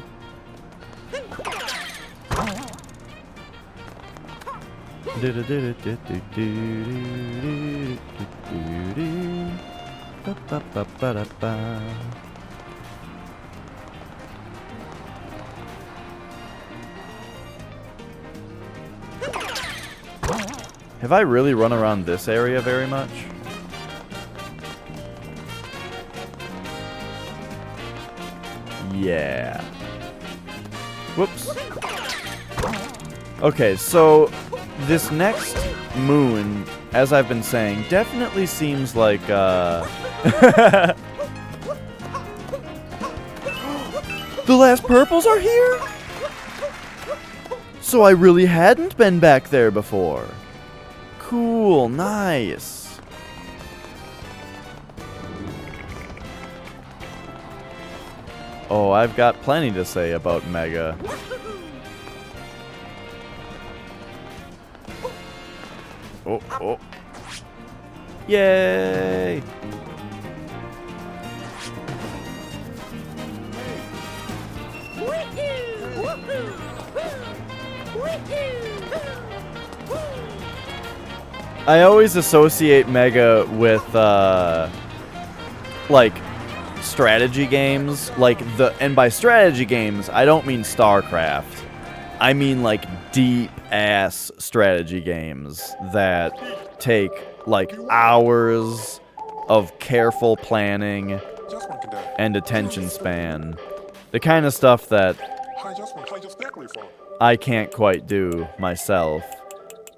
Have I really run around this area very much? Yeah. Whoops. Okay, so this next moon, as I've been saying, definitely seems like, The last purples are here? So I really hadn't been back there before. Cool, nice. Oh, I've got plenty to say about Mega. Oh, oh. Yay! I always associate Mega with, like, strategy games. Like, and by strategy games, I don't mean StarCraft. I mean, like, deep-ass strategy games that take, like, hours of careful planning and attention span. The kind of stuff that I can't quite do myself.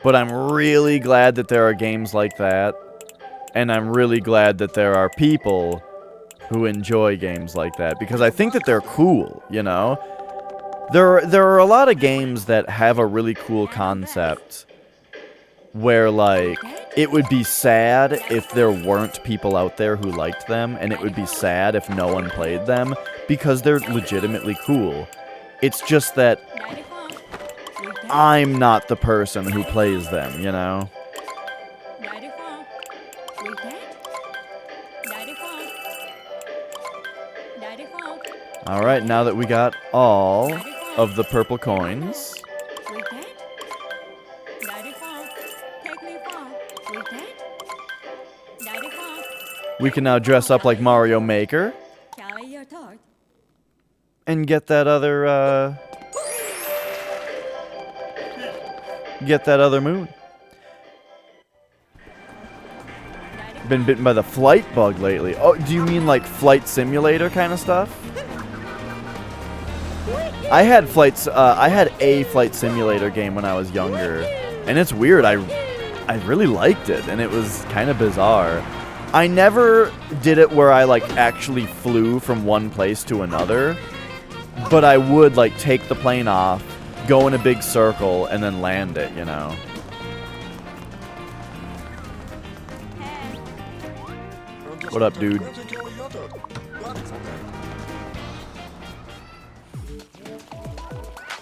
But I'm really glad that there are games like that, and I'm really glad that there are people who enjoy games like that, because I think that they're cool, you know? There are a lot of games that have a really cool concept where, like, it would be sad if there weren't people out there who liked them, and it would be sad if no one played them, because they're legitimately cool. It's just that I'm not the person who plays them, you know? Alright, now that we got all of the purple coins, we can now dress up like Mario Maker and get that other, moon. Been bitten by the flight bug lately. Oh, do you mean like flight simulator kind of stuff? I had a flight simulator game when I was younger, and it's weird. I really liked it, and it was kind of bizarre. I never did it where I like actually flew from one place to another, but I would like take the plane off, go in a big circle, and then land it, you know. What up, dude?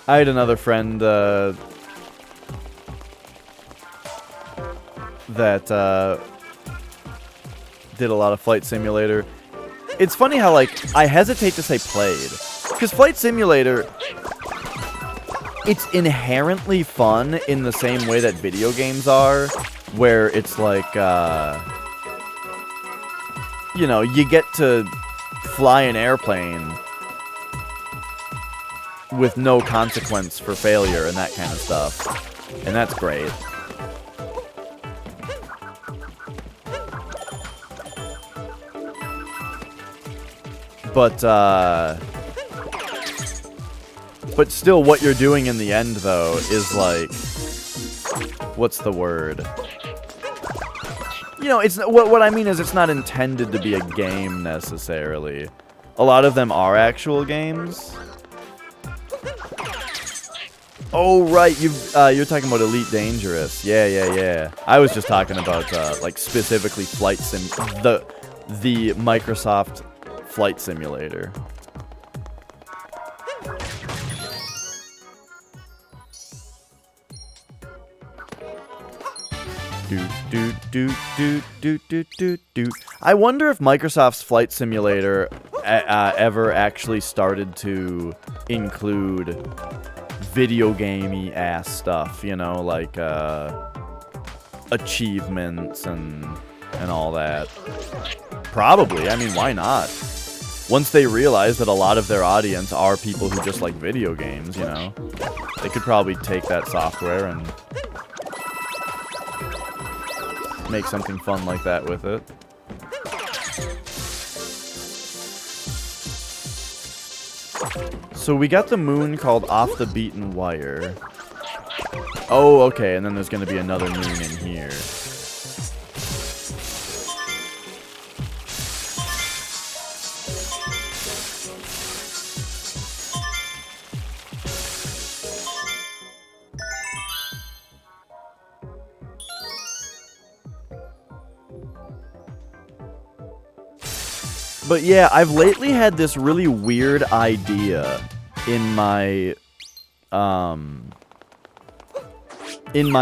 I had another friend that did a lot of Flight Simulator. It's funny how, like, I hesitate to say played, because Flight Simulator, it's inherently fun in the same way that video games are, where it's like, you know, you get to fly an airplane with no consequence for failure and that kind of stuff. And that's great. But still, what you're doing in the end, though, is like, what's the word? You know, it's what I mean is it's not intended to be a game necessarily. A lot of them are actual games. Oh right, you're talking about Elite Dangerous. Yeah. I was just talking about like specifically flight sim, the Microsoft Flight Simulator. I wonder if Microsoft's Flight Simulator ever actually started to include video gamey ass stuff, you know, like achievements and all that. Probably. I mean, why not? Once they realize that a lot of their audience are people who just like video games, you know, they could probably take that software and make something fun like that with it. So we got the moon called Off the Beaten Wire. Oh, okay, and then there's going to be another moon in here. But yeah, I've lately had this really weird idea in my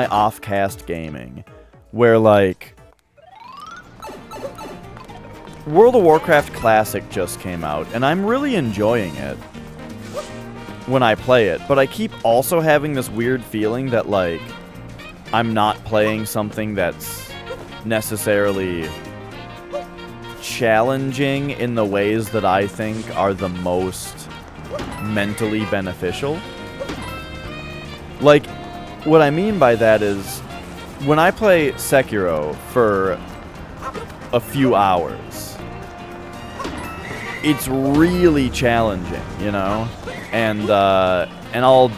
off-cast gaming, where like World of Warcraft Classic just came out, and I'm really enjoying it when I play it, but I keep also having this weird feeling that like I'm not playing something that's necessarily challenging in the ways that I think are the most mentally beneficial. Like, what I mean by that is, when I play Sekiro for a few hours, it's really challenging, you know? And I'll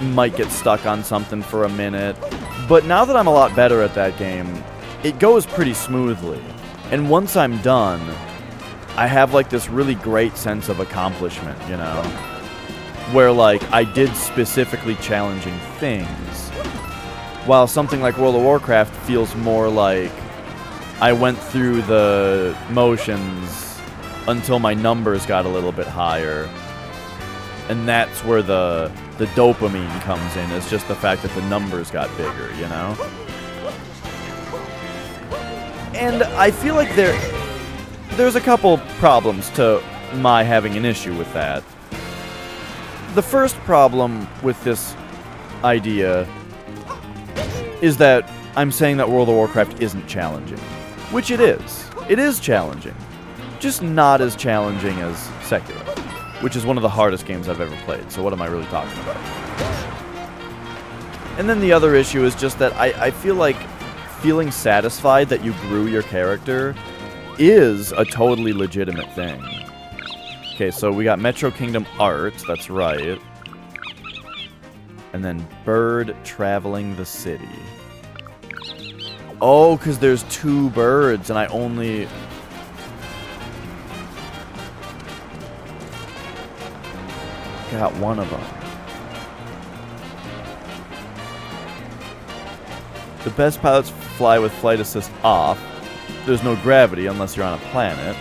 might get stuck on something for a minute. But now that I'm a lot better at that game, it goes pretty smoothly. And once I'm done, I have like this really great sense of accomplishment, you know? Where like I did specifically challenging things. While something like World of Warcraft feels more like I went through the motions until my numbers got a little bit higher. And that's where the dopamine comes in. It's just the fact that the numbers got bigger, you know? And I feel like there's a couple problems to my having an issue with that. The first problem with this idea is that I'm saying that World of Warcraft isn't challenging. Which it is. It is challenging. Just not as challenging as Sekiro, which is one of the hardest games I've ever played. So what am I really talking about? And then the other issue is just that I feel like feeling satisfied that you grew your character is a totally legitimate thing. Okay, so we got Metro Kingdom Art, that's right. And then Bird Traveling the City. Oh, because there's 2 birds, and I only... got one of them. The best pilots fly with flight assist off. There's no gravity unless you're on a planet.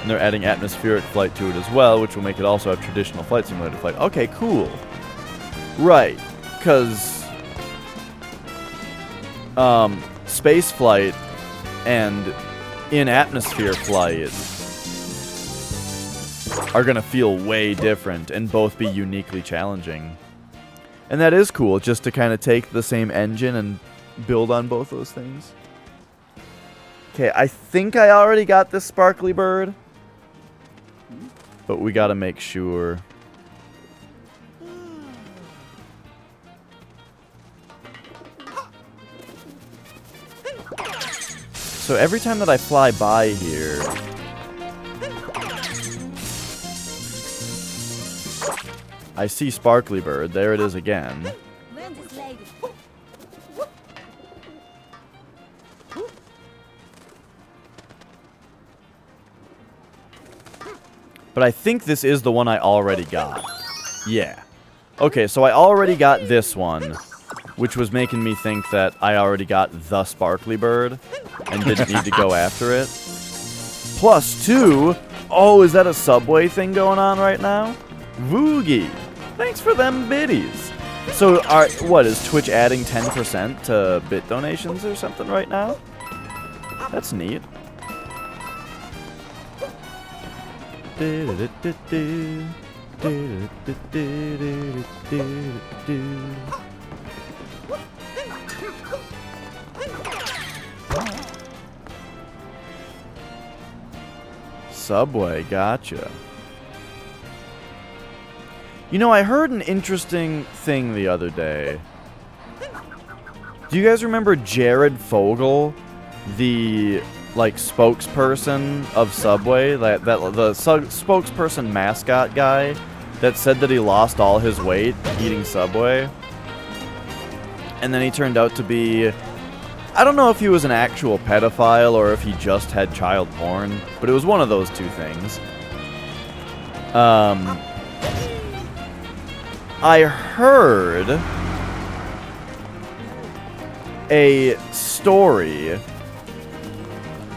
And they're adding atmospheric flight to it as well, which will make it also have traditional flight simulator flight. Okay, cool. Right, because space flight and in-atmosphere flight are going to feel way different and both be uniquely challenging. And that is cool, just to kind of take the same engine and build on both those things. Okay, I think I already got this sparkly bird, but we got to make sure. So every time that I fly by here, I see Sparkly Bird. There it is again. But I think this is the one I already got. Yeah. Okay, so I already got this one, which was making me think that I already got the Sparkly Bird and didn't need to go after it. +2. Oh, is that a Subway thing going on right now? Woogie. Thanks for them biddies. So, what, is Twitch adding 10% to bit donations or something right now? That's neat. Subway, gotcha. You know, I heard an interesting thing the other day. Do you guys remember Jared Fogle, the spokesperson of Subway, the spokesperson mascot guy that said that he lost all his weight eating Subway? And then he turned out to be, I don't know if he was an actual pedophile or if he just had child porn, but it was one of those two things. I heard a story.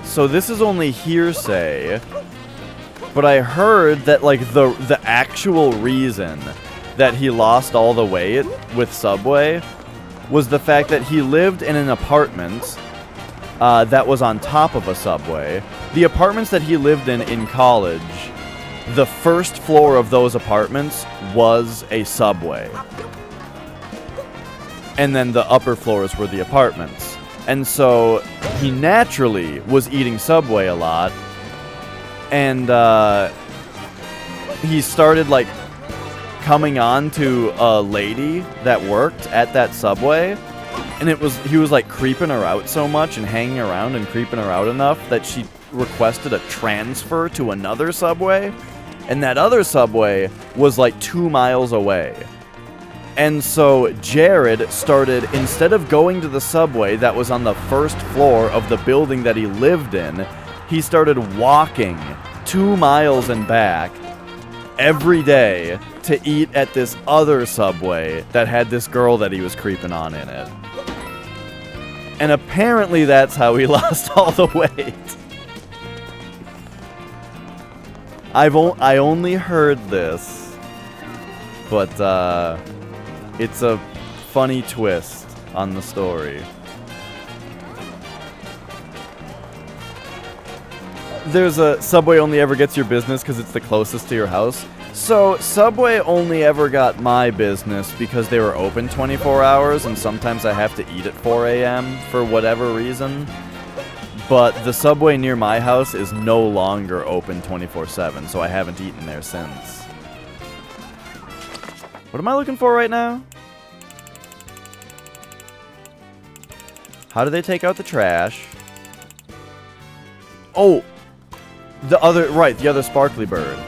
So this is only hearsay, but I heard that the actual reason that he lost all the weight with Subway was the fact that he lived in an apartment that was on top of a Subway. The apartments that he lived in college, the first floor of those apartments was a Subway. And then the upper floors were the apartments. And so he naturally was eating Subway a lot. And he started coming on to a lady that worked at that Subway. And he was creeping her out so much and hanging around and creeping her out enough that she requested a transfer to another Subway. And that other Subway was 2 miles away. And so Jared started, instead of going to the Subway that was on the first floor of the building that he lived in, he started walking 2 miles and back every day to eat at this other Subway that had this girl that he was creeping on in it. And apparently that's how he lost all the weight. I only heard this, but it's a funny twist on the story. there's a Subway only ever gets your business because it's the closest to your house. So Subway only ever got my business because they were open 24 hours, and sometimes I have to eat at 4 a.m. for whatever reason. But the Subway near my house is no longer open 24/7, so I haven't eaten there since. What am I looking for right now? How do they take out the trash? Oh! The other sparkly bird.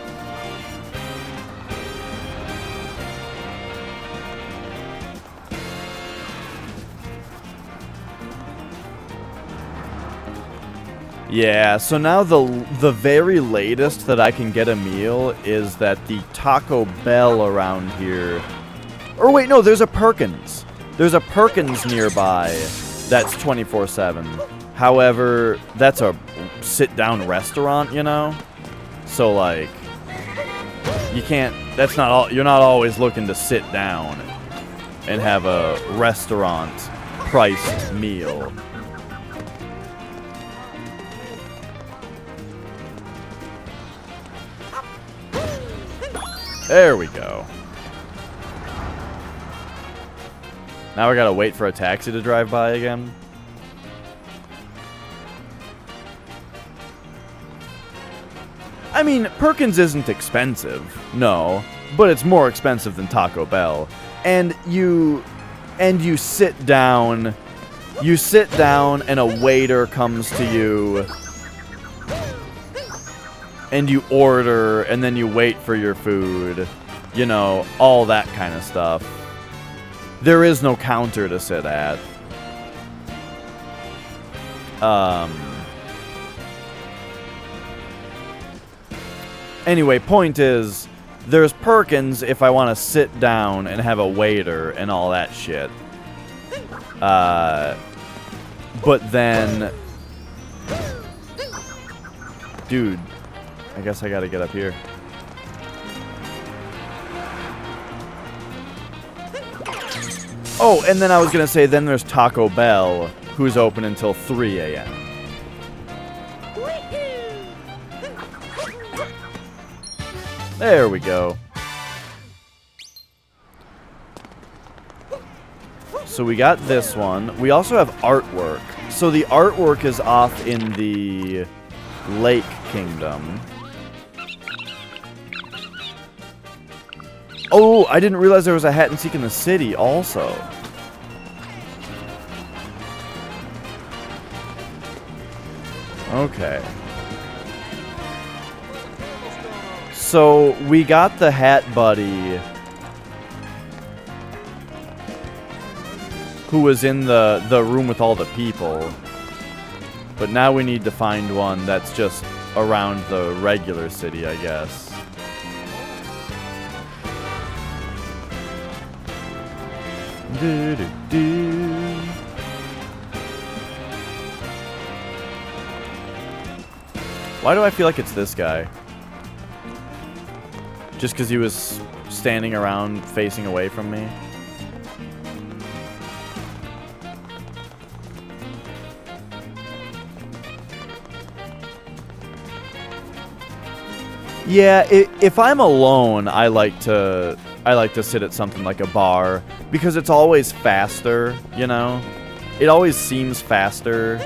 Yeah, so now the very latest that I can get a meal is that the Taco Bell around here... Or wait, no, there's a Perkins. There's a Perkins nearby that's 24/7. However, that's a sit-down restaurant, you know? So, like, you can't... That's not all... You're not always looking to sit down and have a restaurant-priced meal. There we go. Now I gotta wait for a taxi to drive by again. I mean, Perkins isn't expensive, no, but it's more expensive than Taco Bell. And you sit down, and a waiter comes to you, and you order, and then you wait for your food. You know, all that kind of stuff. There is no counter to sit at. Anyway, point is, there's Perkins if I want to sit down and have a waiter and all that shit. But then... Dude... I guess I gotta get up here. Oh, and then I was gonna say, then there's Taco Bell, who's open until 3 a.m. There we go. So we got this one. We also have artwork. So the artwork is off in the Lake Kingdom. Oh, I didn't realize there was a hat and seek in the city also. Okay. So, we got the hat buddy who was in the room with all the people. But now we need to find one that's just around the regular city, I guess. Why do I feel like it's this guy? Just because he was standing around facing away from me? Yeah, if I'm alone, I like to sit at something like a bar because it's always faster, you know? It always seems faster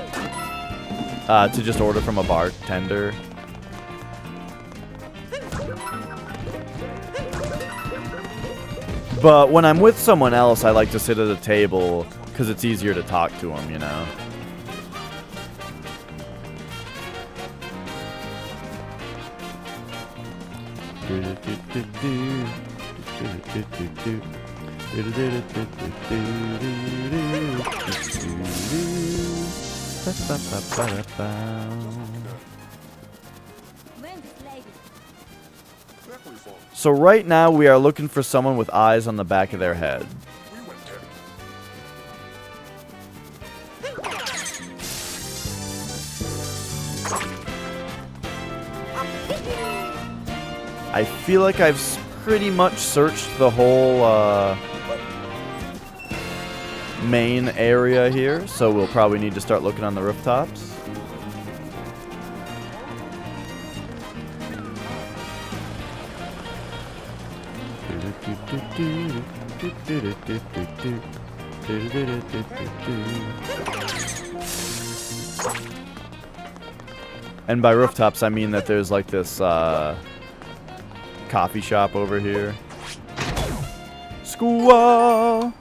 to just order from a bartender. But when I'm with someone else, I like to sit at a table because it's easier to talk to them, you know? So right now we are looking for someone with eyes on the back of their head. I feel like I've pretty much searched the whole main area here, so we'll probably need to start looking on the rooftops. And by rooftops, I mean that there's like this coffee shop over here. Squall!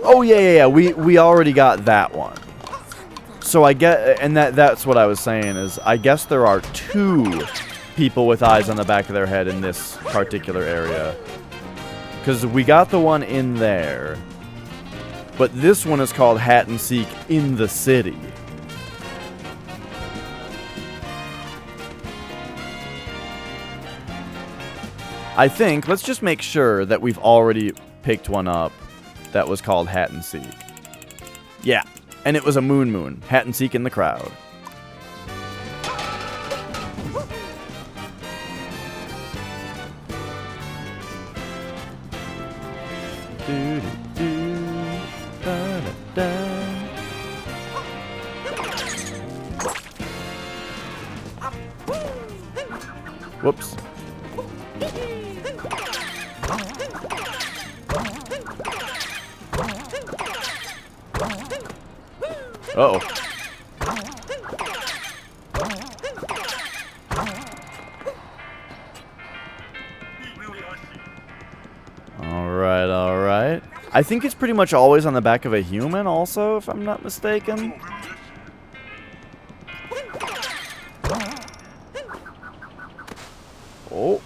Oh yeah. We already got that one. So I get, and that's what I was saying is, I guess there are 2 people with eyes on the back of their head in this particular area. Because we got the one in there, but this one is called Hat and Seek in the City. I think, let's just make sure that we've already picked one up that was called Hat and Seek. Yeah, and it was a moon. Hat and Seek in the crowd. Whoops. Uh-oh. Alright. I think it's pretty much always on the back of a human also, if I'm not mistaken. Oh.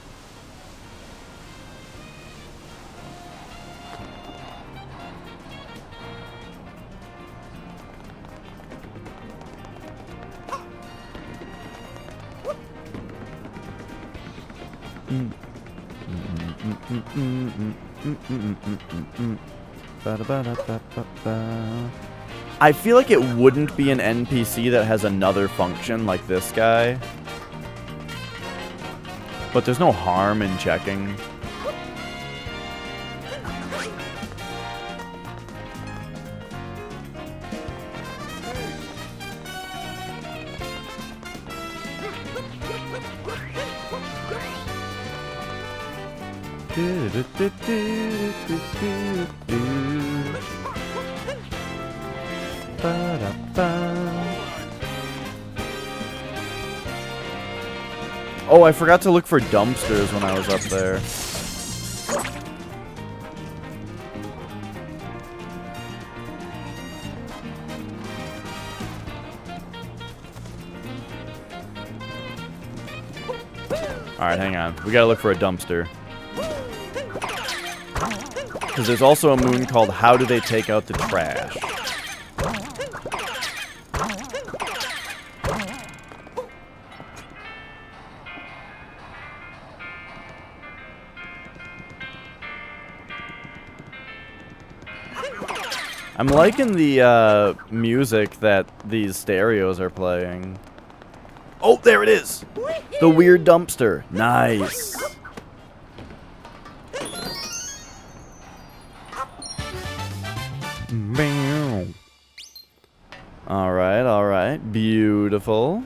I feel like it wouldn't be an NPC that has another function like this guy. But there's no harm in checking. Oh, I forgot to look for dumpsters when I was up there. Alright, hang on. We gotta look for a dumpster. Because there's also a moon called How Do They Take Out the Trash? I'm liking the music that these stereos are playing. Oh, there it is! The weird dumpster. Nice. Alright. Beautiful.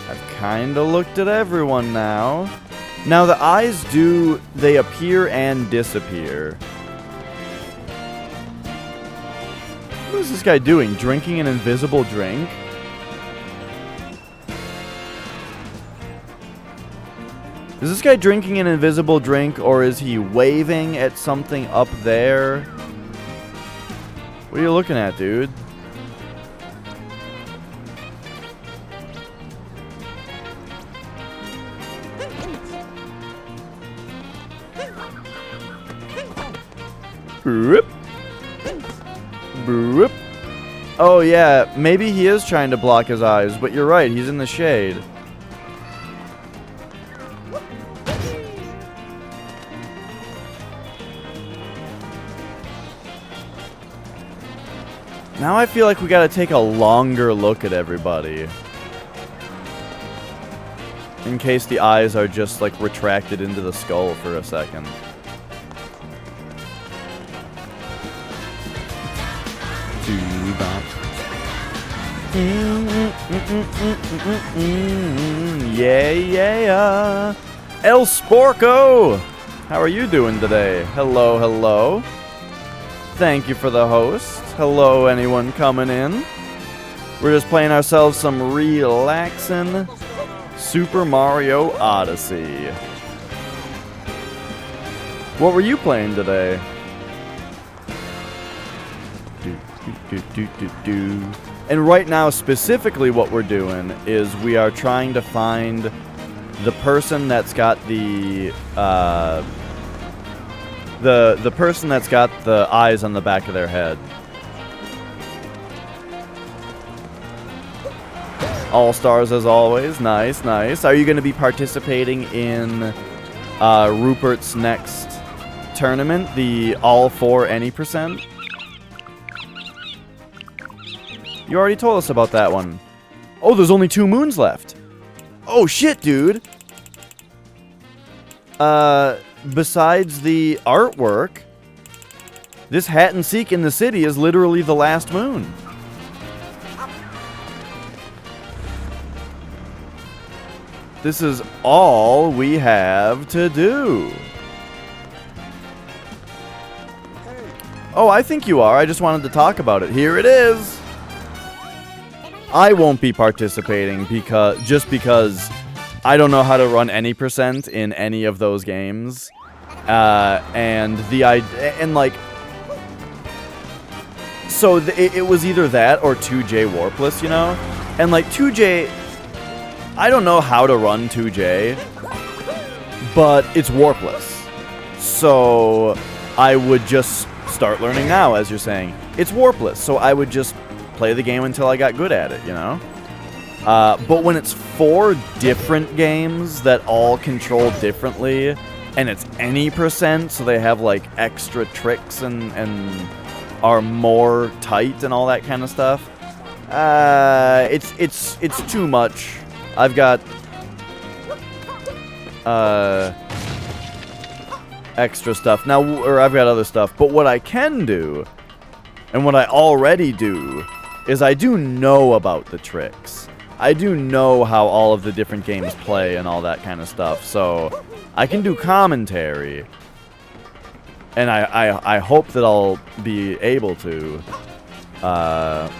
I've kinda looked at everyone now. Now the eyes they appear and disappear. What is this guy doing? Drinking an invisible drink? Is this guy drinking an invisible drink, or is he waving at something up there? What are you looking at, dude? Broop. Broop. Oh yeah, maybe he is trying to block his eyes, but you're right, he's in the shade. Now I feel like we gotta take a longer look at everybody. In case the eyes are just, like, retracted into the skull for a second. Yeah, yeah. El Sporco! How are you doing today? Hello, hello. Thank you for the host. Hello, anyone coming in. We're just playing ourselves some relaxing Super Mario Odyssey. What were you playing today? And right now, specifically what we're doing is we are trying to find the person that's got the person that's got the eyes on the back of their head. All stars as always. Nice, nice. Are you going to be participating in Rupert's next tournament, the all for any percent? You already told us about that one. Oh, there's only 2 moons left. Oh, shit, dude. Besides the artwork, this hat and seek in the city is literally the last moon. This is all we have to do. Oh, I think you are. I just wanted to talk about it. Here it is. I won't be participating because I don't know how to run any percent in any of those games, and it was either that or 2J warpless, you know, and like 2J, I don't know how to run 2J, but it's warpless, so I would just start learning now, as you're saying. It's warpless, so I would just play the game until I got good at it, you know? But when it's 4 different games that all control differently, and it's any percent, so they have, like, extra tricks and are more tight and all that kind of stuff, it's too much. I've got extra stuff now, or I've got other stuff, but what I can do, and what I already do, is I do know about the tricks. I do know how all of the different games play and all that kind of stuff, so I can do commentary, and I hope that I'll be able to, but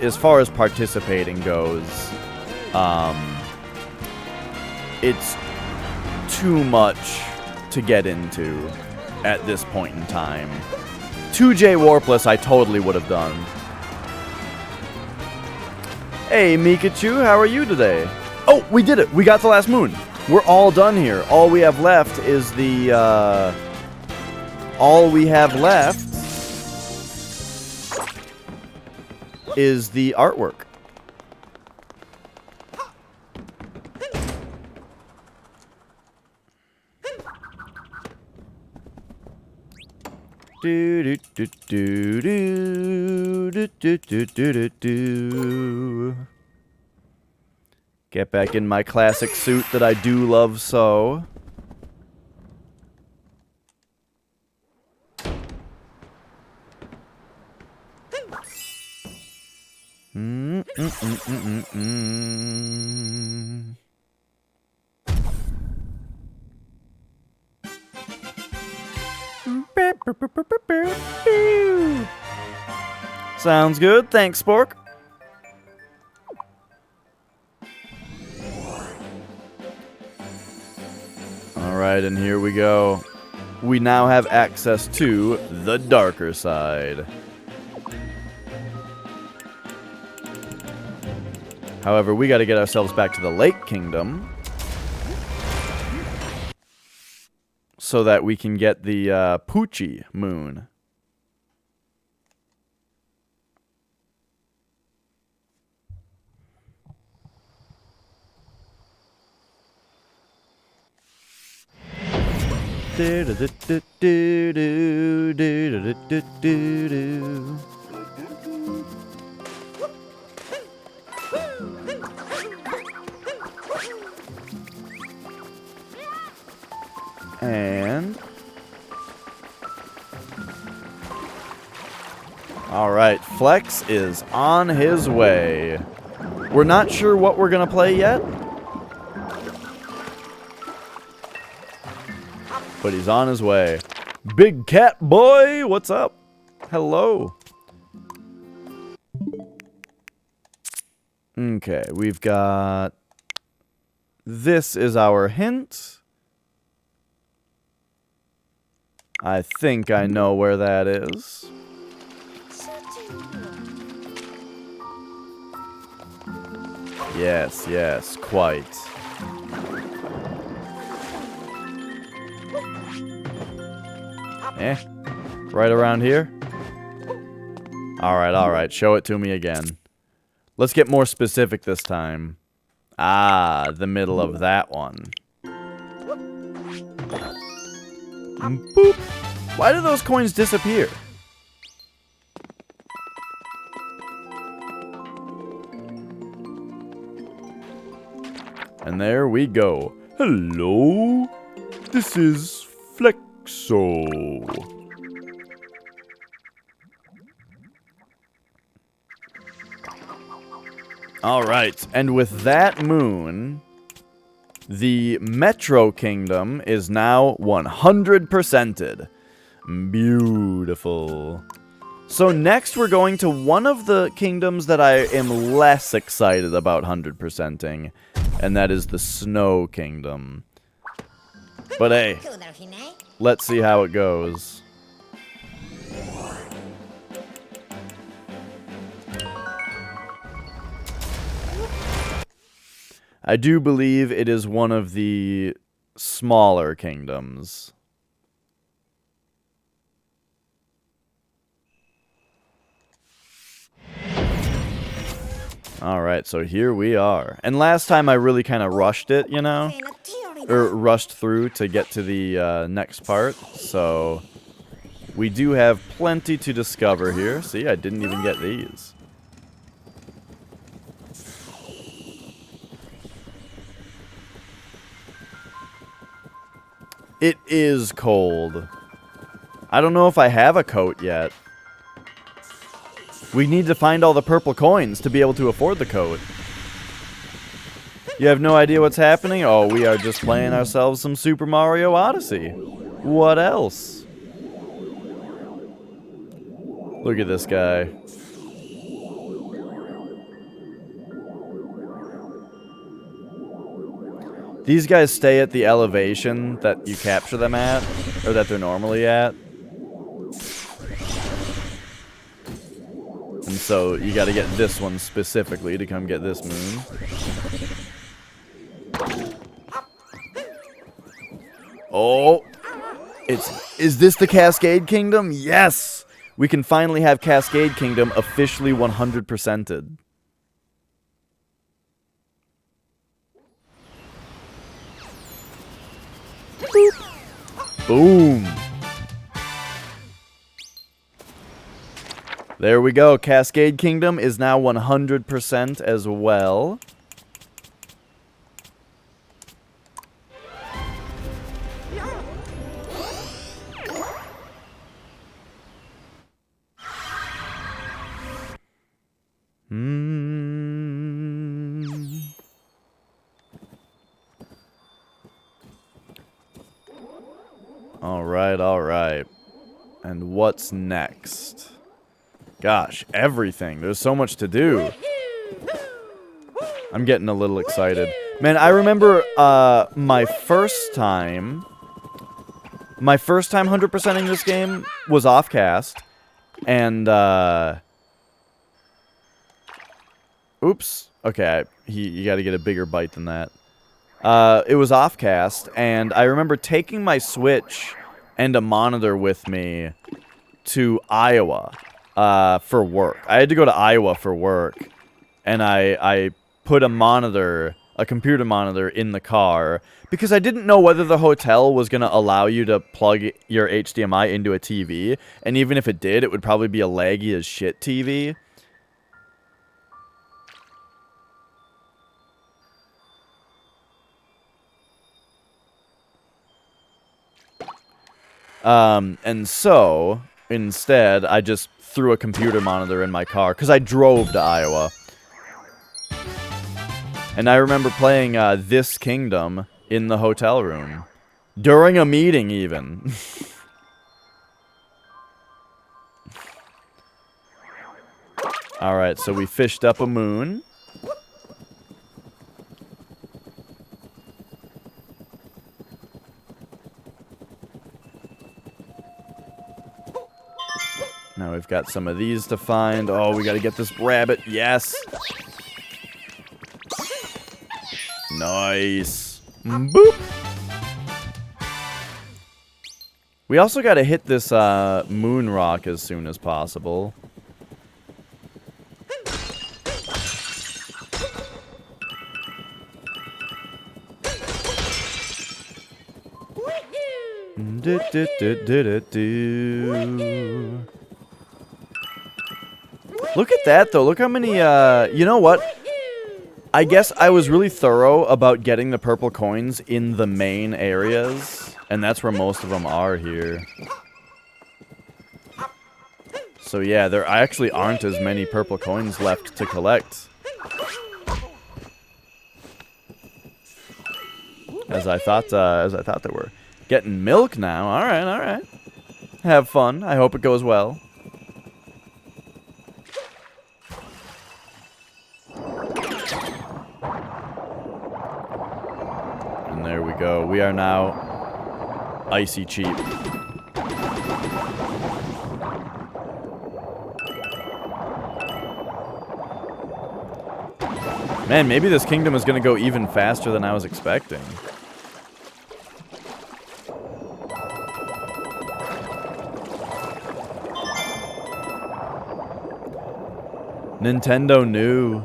as far as participating goes, it's too much to get into at this point in time. 2J warpless I totally would have done. Hey, Mikachu, how are you today? Oh, we did it! We got the last moon! We're all done here. All we have left is the, all we have left is the artwork. Do do do do do do do do do. Get back in my classic suit that I do love so. Sounds good. Thanks, Spork. Alright, and here we go. We now have access to the darker side. However, we gotta get ourselves back to the Lake Kingdom so that we can get the Poochie moon. And... Alright, Flex is on his way. We're not sure what we're going to play yet. But he's on his way. Big Cat Boy, what's up? Hello. Okay, we've got... This is our hint. I think I know where that is. Yes, yes, quite. Eh? Right around here? Alright, show it to me again. Let's get more specific this time. Ah, the middle of that one. Boop! Why do those coins disappear? And there we go. Hello, this is Flexo. Alright, and with that moon, the Metro Kingdom is now 100%ed. Beautiful. So next we're going to one of the kingdoms that I am less excited about 100%ing, and that is the Snow Kingdom. But hey, let's see how it goes. I do believe it is one of the smaller kingdoms. Alright, so here we are. And last time I really kind of rushed it, you know? Or rushed through to get to the next part. So we do have plenty to discover here. See, I didn't even get these. It is cold. I don't know if I have a coat yet. We need to find all the purple coins to be able to afford the coat. You have no idea what's happening? Oh, we are just playing ourselves some Super Mario Odyssey. What else? Look at this guy. These guys stay at the elevation that you capture them at, or that they're normally at. And so you gotta get this one specifically to come get this moon. Oh! Is this the Cascade Kingdom? Yes! We can finally have Cascade Kingdom officially 100%ed. Boop. Boom. There we go. Cascade Kingdom is now 100% as well. Alright. And what's next? Gosh, everything. There's so much to do. I'm getting a little excited. Man, I remember my first time 100%ing this game was off-cast. And, oops. Okay, you gotta get a bigger bite than that. It was off-cast, and I remember taking my Switch and a monitor with me to Iowa for work. I had to go to Iowa for work, and I put a computer monitor in the car because I didn't know whether the hotel was going to allow you to plug your HDMI into a TV, and even if it did, it would probably be a laggy as shit TV. And so, instead, I just threw a computer monitor in my car, because I drove to Iowa. And I remember playing This Kingdom in the hotel room. During a meeting, even. Alright, so we fished up a moon. Now we've got some of these to find. Oh, we gotta get this rabbit. Yes! Nice. Boop! We also gotta hit this moon rock as soon as possible. Look at that, though. Look how many, you know what? I guess I was really thorough about getting the purple coins in the main areas, and that's where most of them are here. So yeah, there actually aren't as many purple coins left to collect as I thought there were. Getting milk now. All right, all right. Have fun. I hope it goes well. And there we go. We are now icy cheap. Man, maybe this kingdom is going to go even faster than I was expecting. Nintendo knew.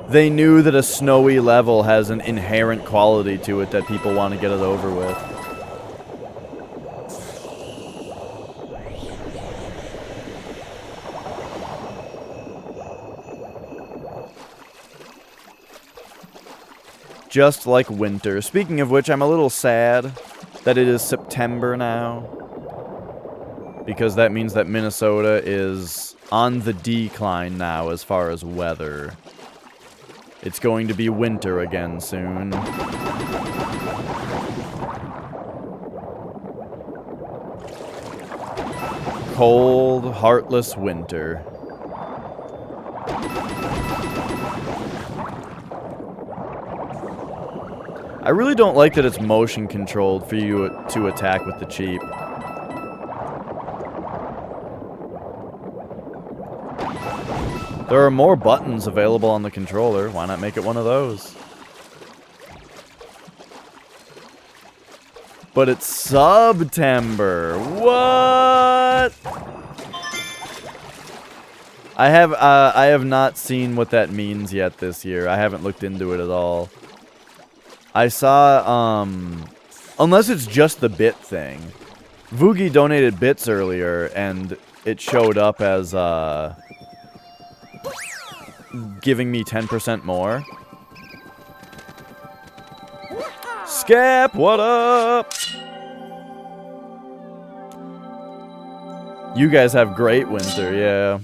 They knew that a snowy level has an inherent quality to it that people want to get it over with. Just like winter. Speaking of which, I'm a little sad that it is September now, because that means that Minnesota is on the decline now as far as weather. It's going to be winter again soon. Cold, heartless winter. I really don't like that it's motion controlled for you to attack with the cheap. There are more buttons available on the controller. Why not make it one of those? But it's September. What? I have not seen what that means yet this year. I haven't looked into it at all. I saw, unless it's just the bit thing. Voogie donated bits earlier, and it showed up as, giving me 10% more. Scap, what up? You guys have great winter, yeah.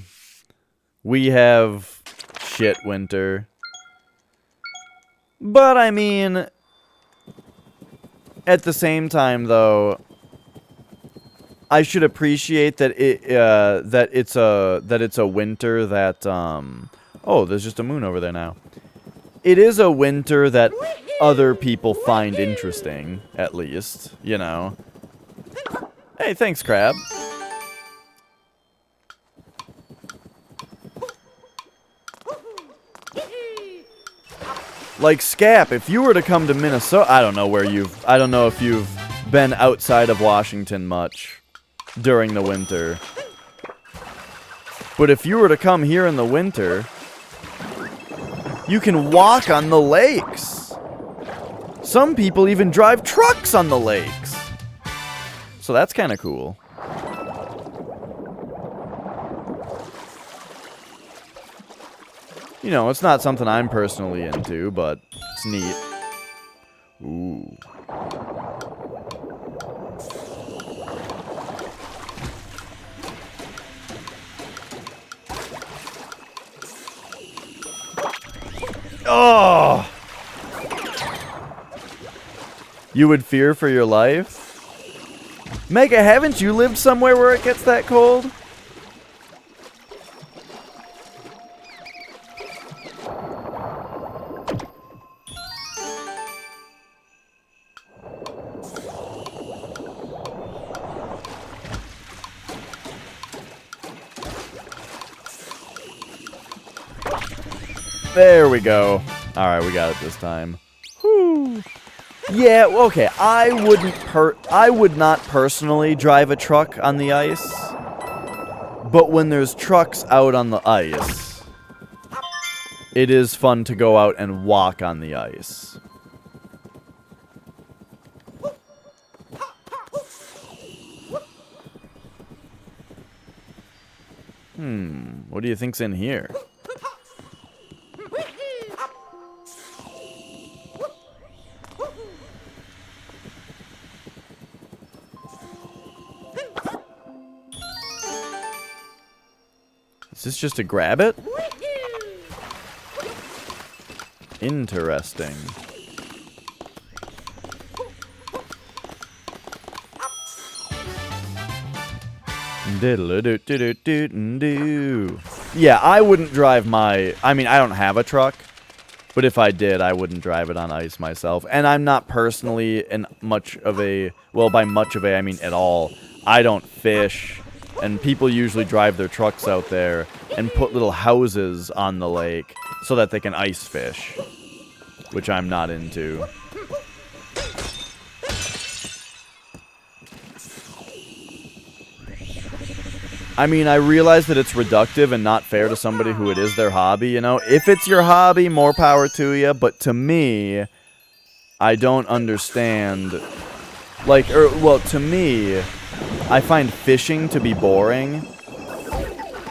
We have shit winter. But, I mean, at the same time, though, I should appreciate that it's a winter that, oh, there's just a moon over there now. It is a winter that other people find interesting, at least, you know. Hey, thanks, Crab. Like, Scap, if you were to come to Minnesota, I don't know if you've been outside of Washington much during the winter. But if you were to come here in the winter, you can walk on the lakes. Some people even drive trucks on the lakes. So that's kind of cool. You know, it's not something I'm personally into, but it's neat. Ooh. Oh! You would fear for your life? Mega, haven't you lived somewhere where it gets that cold? There we go. Alright, we got it this time. Whew. Yeah, okay, I would not personally drive a truck on the ice. But when there's trucks out on the ice, it is fun to go out and walk on the ice. What do you think's in here? Is this just to grab it? Interesting. Yeah, I wouldn't drive my... I mean, I don't have a truck. But if I did, I wouldn't drive it on ice myself. And I'm not personally in much of a... Well, by much of a, I mean at all. I don't fish. And people usually drive their trucks out there and put little houses on the lake so that they can ice fish. Which I'm not into. I mean, I realize that it's reductive and not fair to somebody who it is their hobby, you know? If it's your hobby, more power to you. But to me, I don't understand. Like, well, to me, I find fishing to be boring.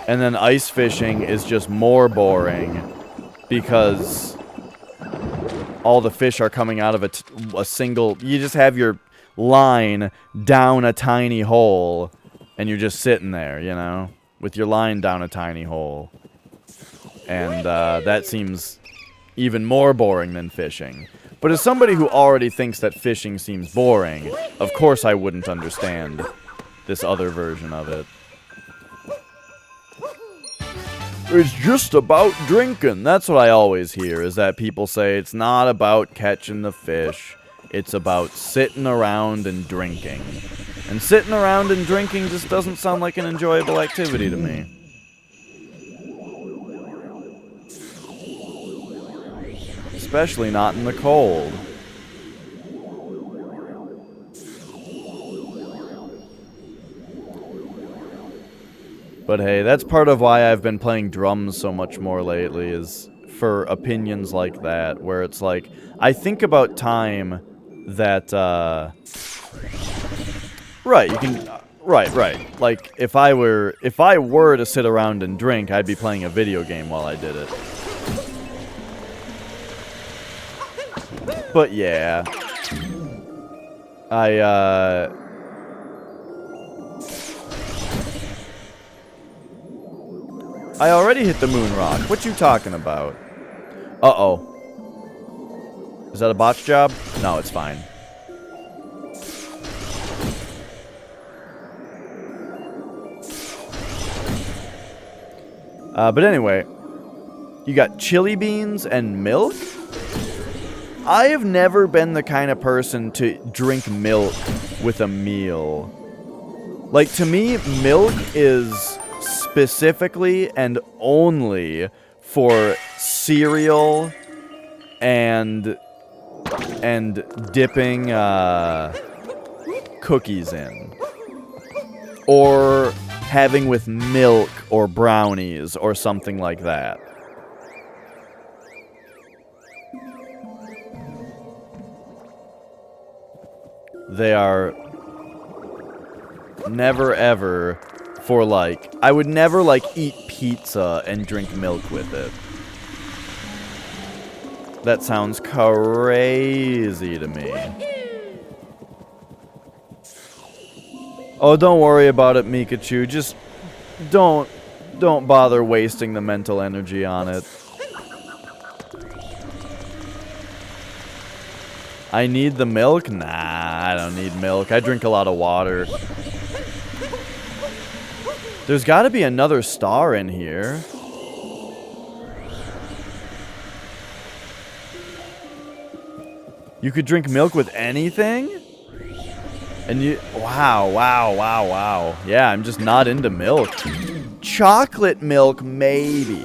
And then ice fishing is just more boring. Because all the fish are coming out of a single... You just have your line down a tiny hole... And you're just sitting there, you know, with your line down a tiny hole. And that seems even more boring than fishing. But as somebody who already thinks that fishing seems boring, of course I wouldn't understand this other version of it. It's just about drinking. That's what I always hear, is that people say it's not about catching the fish. It's about sitting around and drinking. And sitting around and drinking just doesn't sound like an enjoyable activity to me. Especially not in the cold. But hey, that's part of why I've been playing drums so much more lately, is for opinions like that, where it's like, I think about time that, right, you can... Right. Like, if I were to sit around and drink, I'd be playing a video game while I did it. But yeah. I already hit the moon rock. What you talking about? Uh-oh. Is that a botch job? No, it's fine. But anyway, you got chili beans and milk? I have never been the kind of person to drink milk with a meal. Like, to me, milk is specifically and only for cereal and dipping cookies in. Or having with milk or brownies or something like that. They are never ever for, like, I would never, like, eat pizza and drink milk with it. That sounds crazy to me. Oh, don't worry about it, Mikachu. Just don't bother wasting the mental energy on it. I need the milk? Nah, I don't need milk. I drink a lot of water. There's got to be another star in here. You could drink milk with anything? And you... Wow, wow, wow, wow. Yeah, I'm just not into milk. Chocolate milk, maybe.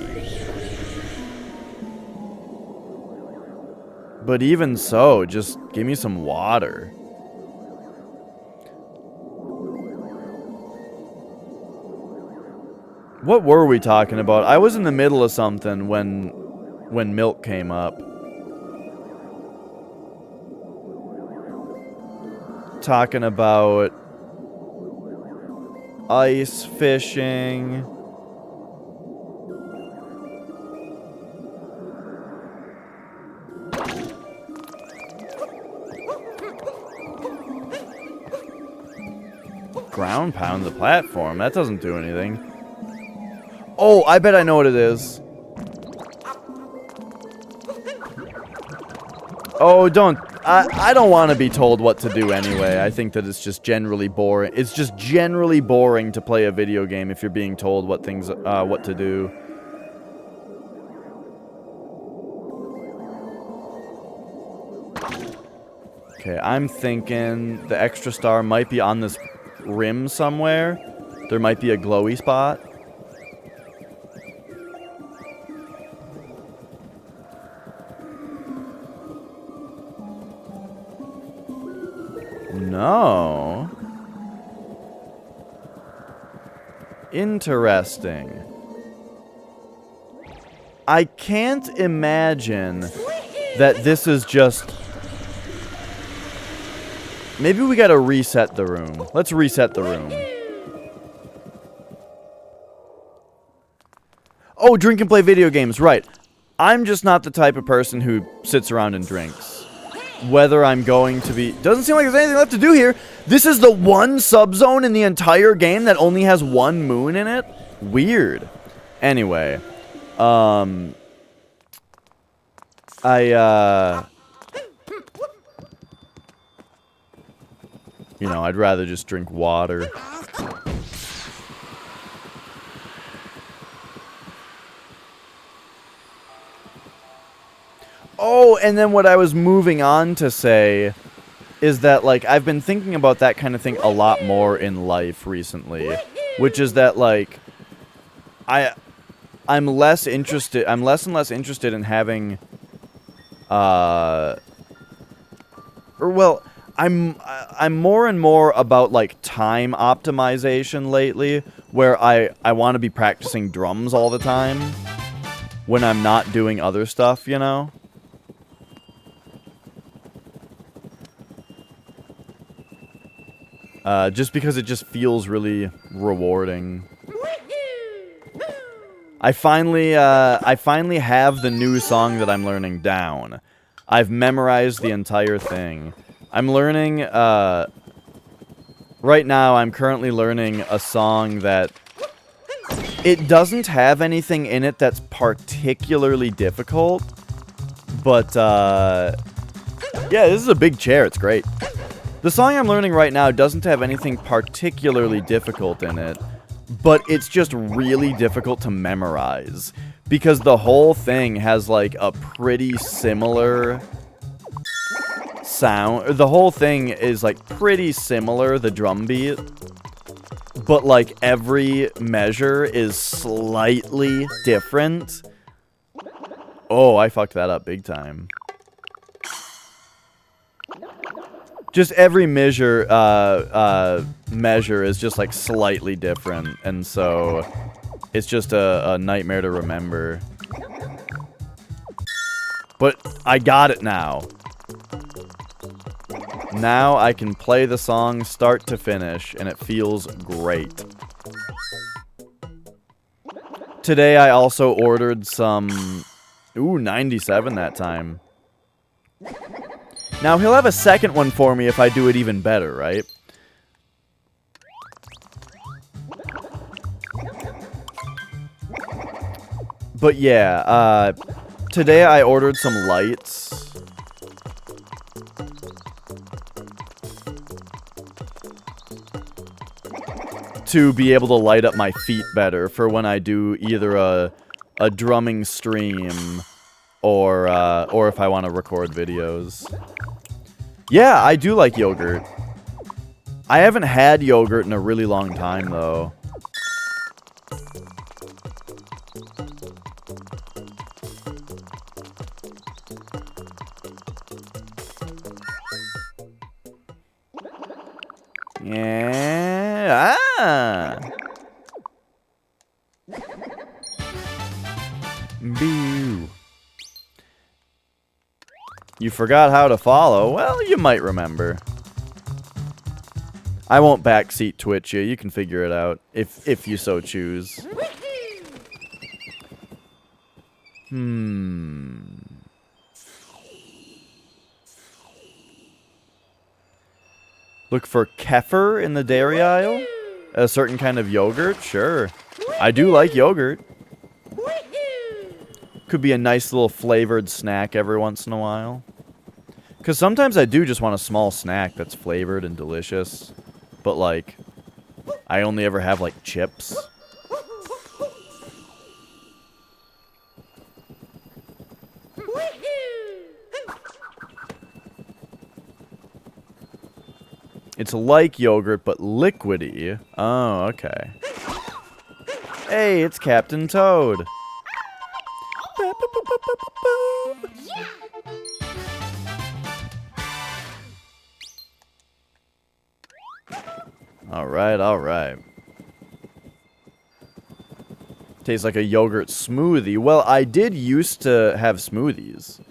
But even so, just give me some water. What were we talking about? I was in the middle of something when milk came up. Talking about ice fishing. Ground pound the platform. That doesn't do anything. Oh, I bet I know what it is. Oh, don't. I don't want to be told what to do anyway. I think that it's just generally boring. It's just generally boring to play a video game if you're being told what to do. Okay, I'm thinking the extra star might be on this rim somewhere. There might be a glowy spot. No. Interesting. I can't imagine that this is just... Maybe we gotta reset the room. Let's reset the room. Oh, drink and play video games, right. I'm just not the type of person who sits around and drinks. Whether I'm going to be... Doesn't seem like there's anything left to do here. This is the one subzone in the entire game that only has one moon in it? Weird. Anyway. You know, I'd rather just drink water. Oh, and then what I was moving on to say is that, like, I've been thinking about that kind of thing a lot more in life recently. Which is that, like, I'm less and less interested in having, I'm more and more about, like, time optimization lately, where I want to be practicing drums all the time when I'm not doing other stuff, you know? Just because it just feels really rewarding. I finally have the new song that I'm learning down. I've memorized the entire thing. I'm learning, right now I'm currently learning a song that it doesn't have anything in it that's particularly difficult, but, yeah, this is a big chair, it's great. The song I'm learning right now doesn't have anything particularly difficult in it, but it's just really difficult to memorize, because the whole thing has, like, a pretty similar sound. The whole thing is, like, pretty similar, the drum beat, but, like, every measure is slightly different. Oh, I fucked that up big time. Just every measure is just, like, slightly different, and so it's just a nightmare to remember. But I got it now. Now I can play the song start to finish, and it feels great. Today I also ordered some... Ooh, 97 that time. Now, he'll have a second one for me if I do it even better, right? But yeah, today I ordered some lights. to be able to light up my feet better for when I do either a drumming stream or if I want to record videos. Yeah, I do like yogurt. I haven't had yogurt in a really long time, though. Yeah. Ah. Boo. You forgot how to follow? Well, you might remember. I won't backseat Twitch you. You can figure it out if you so choose. Look for kefir in the dairy aisle? A certain kind of yogurt? Sure. I do like yogurt. Could be a nice little flavored snack every once in a while. Because sometimes I do just want a small snack that's flavored and delicious. But, like, I only ever have, like, chips. It's like yogurt, but liquidy. Oh, okay. Hey, it's Captain Toad. Alright, alright. Tastes like a yogurt smoothie. Well, I did used to have smoothies.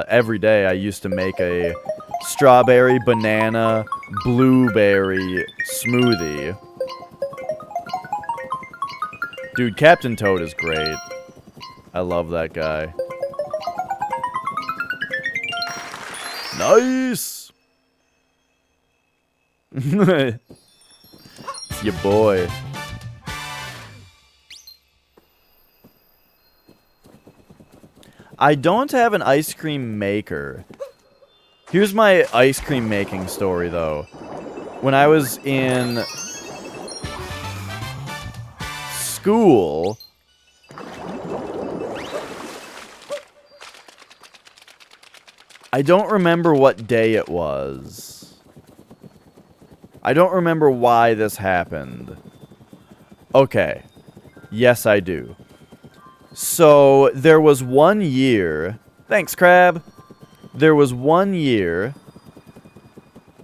Every day I used to make a strawberry, banana, blueberry smoothie. Dude, Captain Toad is great. I love that guy. Nice! It's your boy. I don't have an ice cream maker. Here's my ice cream making story, though. When I was in school, I don't remember what day it was. I don't remember why this happened. Okay. Yes, I do. So, there was one year... Thanks, Crab! There was one year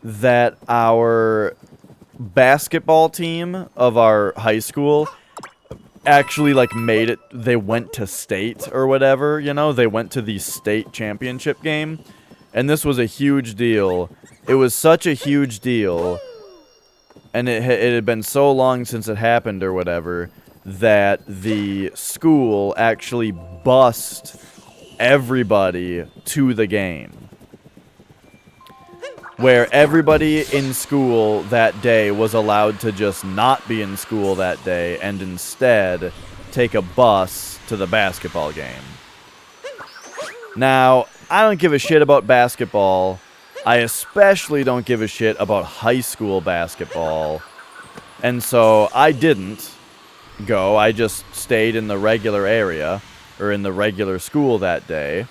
that our basketball team of our high school actually, like, made it... They went to state or whatever, you know? They went to the state championship game. And this was a huge deal. It was such a huge deal... And it had been so long since it happened or whatever that the school actually bussed everybody to the game. Where everybody in school that day was allowed to just not be in school that day and instead take a bus to the basketball game. Now, I don't give a shit about basketball. I especially don't give a shit about high school basketball. And so I didn't go. I just stayed in the regular area, or in the regular school that day.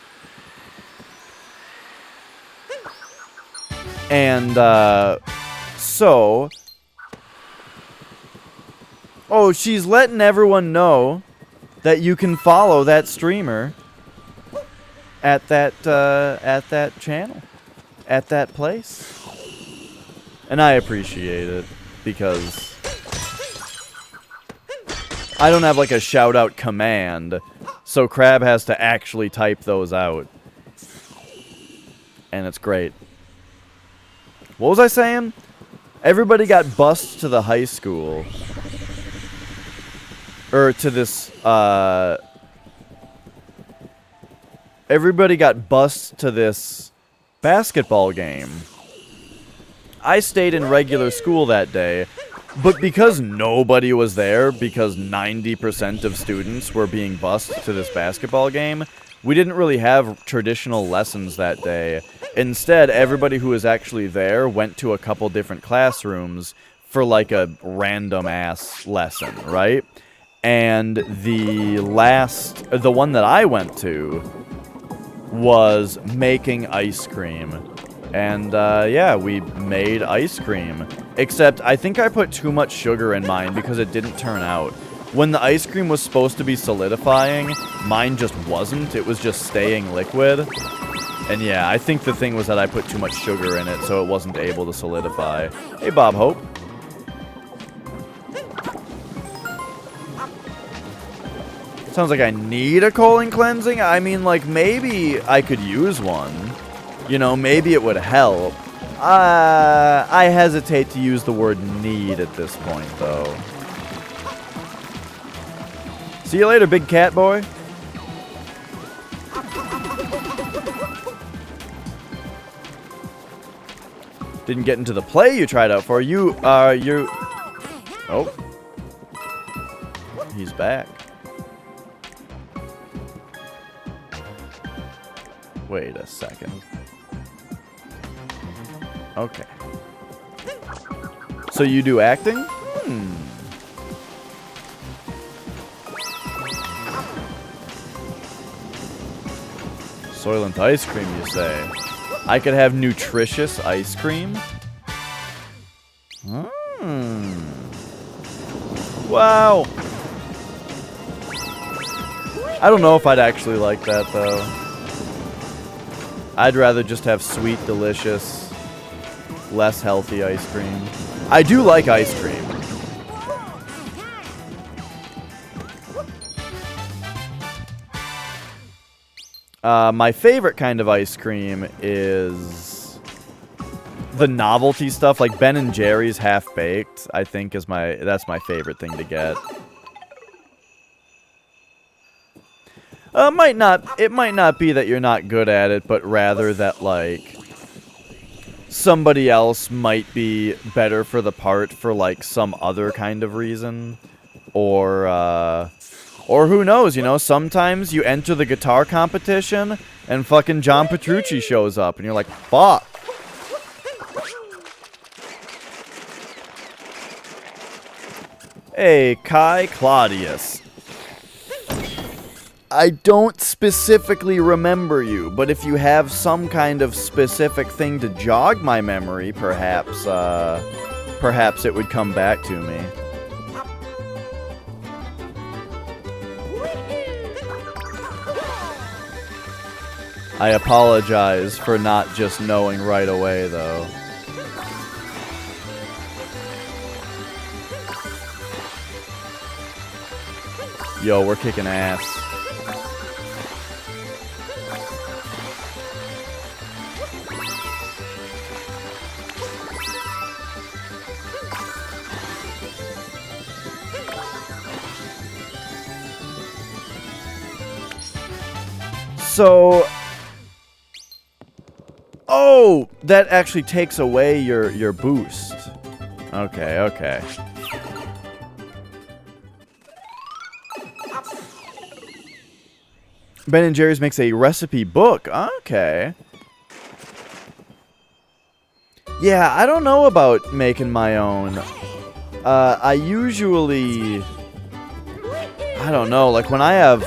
And, so... Oh, she's letting everyone know that you can follow that streamer at that channel. At that place. And I appreciate it, because I don't have like a shout out command, so Crab has to actually type those out. And it's great. What was I saying? Everybody got bussed to the high school. Or to this, everybody got bussed to this basketball game. I stayed in regular school that day, but because nobody was there, because 90% of students were being bused to this basketball game, we didn't really have traditional lessons that day. Instead, everybody who was actually there went to a couple different classrooms, for like a random ass lesson, right? And the one that I went to was making ice cream. And yeah, we made ice cream. Except I think I put too much sugar in mine because it didn't turn out. When the ice cream was supposed to be solidifying, mine just wasn't. It was just staying liquid. And yeah, I think the thing was that I put too much sugar in it, so it wasn't able to solidify. Hey, Bob Hope. Sounds like I need a colon cleansing. I mean, like, maybe I could use one. You know, maybe it would help. I hesitate to use the word need at this point, though. See you later, big cat boy. Didn't get into the play you tried out for. You. Oh. He's back. Wait a second. Okay. So you do acting? Soylent ice cream, you say? I could have nutritious ice cream? Wow. I don't know if I'd actually like that, though. I'd rather just have sweet, delicious, less healthy ice cream. I do like ice cream. My favorite kind of ice cream is the novelty stuff, like Ben and Jerry's half-baked, I think that's my favorite thing to get. It might not be that you're not good at it, but rather that, like, somebody else might be better for the part for, like, some other kind of reason. Or who knows, you know, sometimes you enter the guitar competition and fucking John Petrucci shows up and you're like, fuck. Hey, Kai Claudius. I don't specifically remember you, but if you have some kind of specific thing to jog my memory, perhaps it would come back to me. I apologize for not just knowing right away, though. Yo, we're kicking ass. So... Oh, that actually takes away your boost. Okay, okay. Ben & Jerry's makes a recipe book. Okay. Yeah, I don't know about making my own. I usually... I don't know, like when I have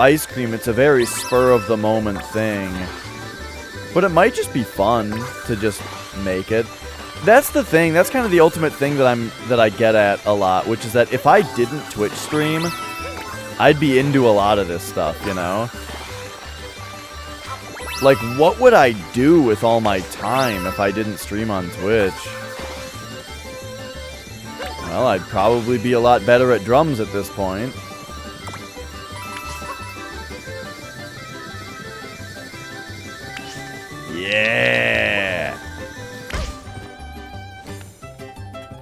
ice cream, it's a very spur-of-the-moment thing. But it might just be fun to just make it. That's the thing. That's kind of the ultimate thing that I get at a lot, which is that if I didn't Twitch stream, I'd be into a lot of this stuff, you know? Like, what would I do with all my time if I didn't stream on Twitch? Well, I'd probably be a lot better at drums at this point. Yeah!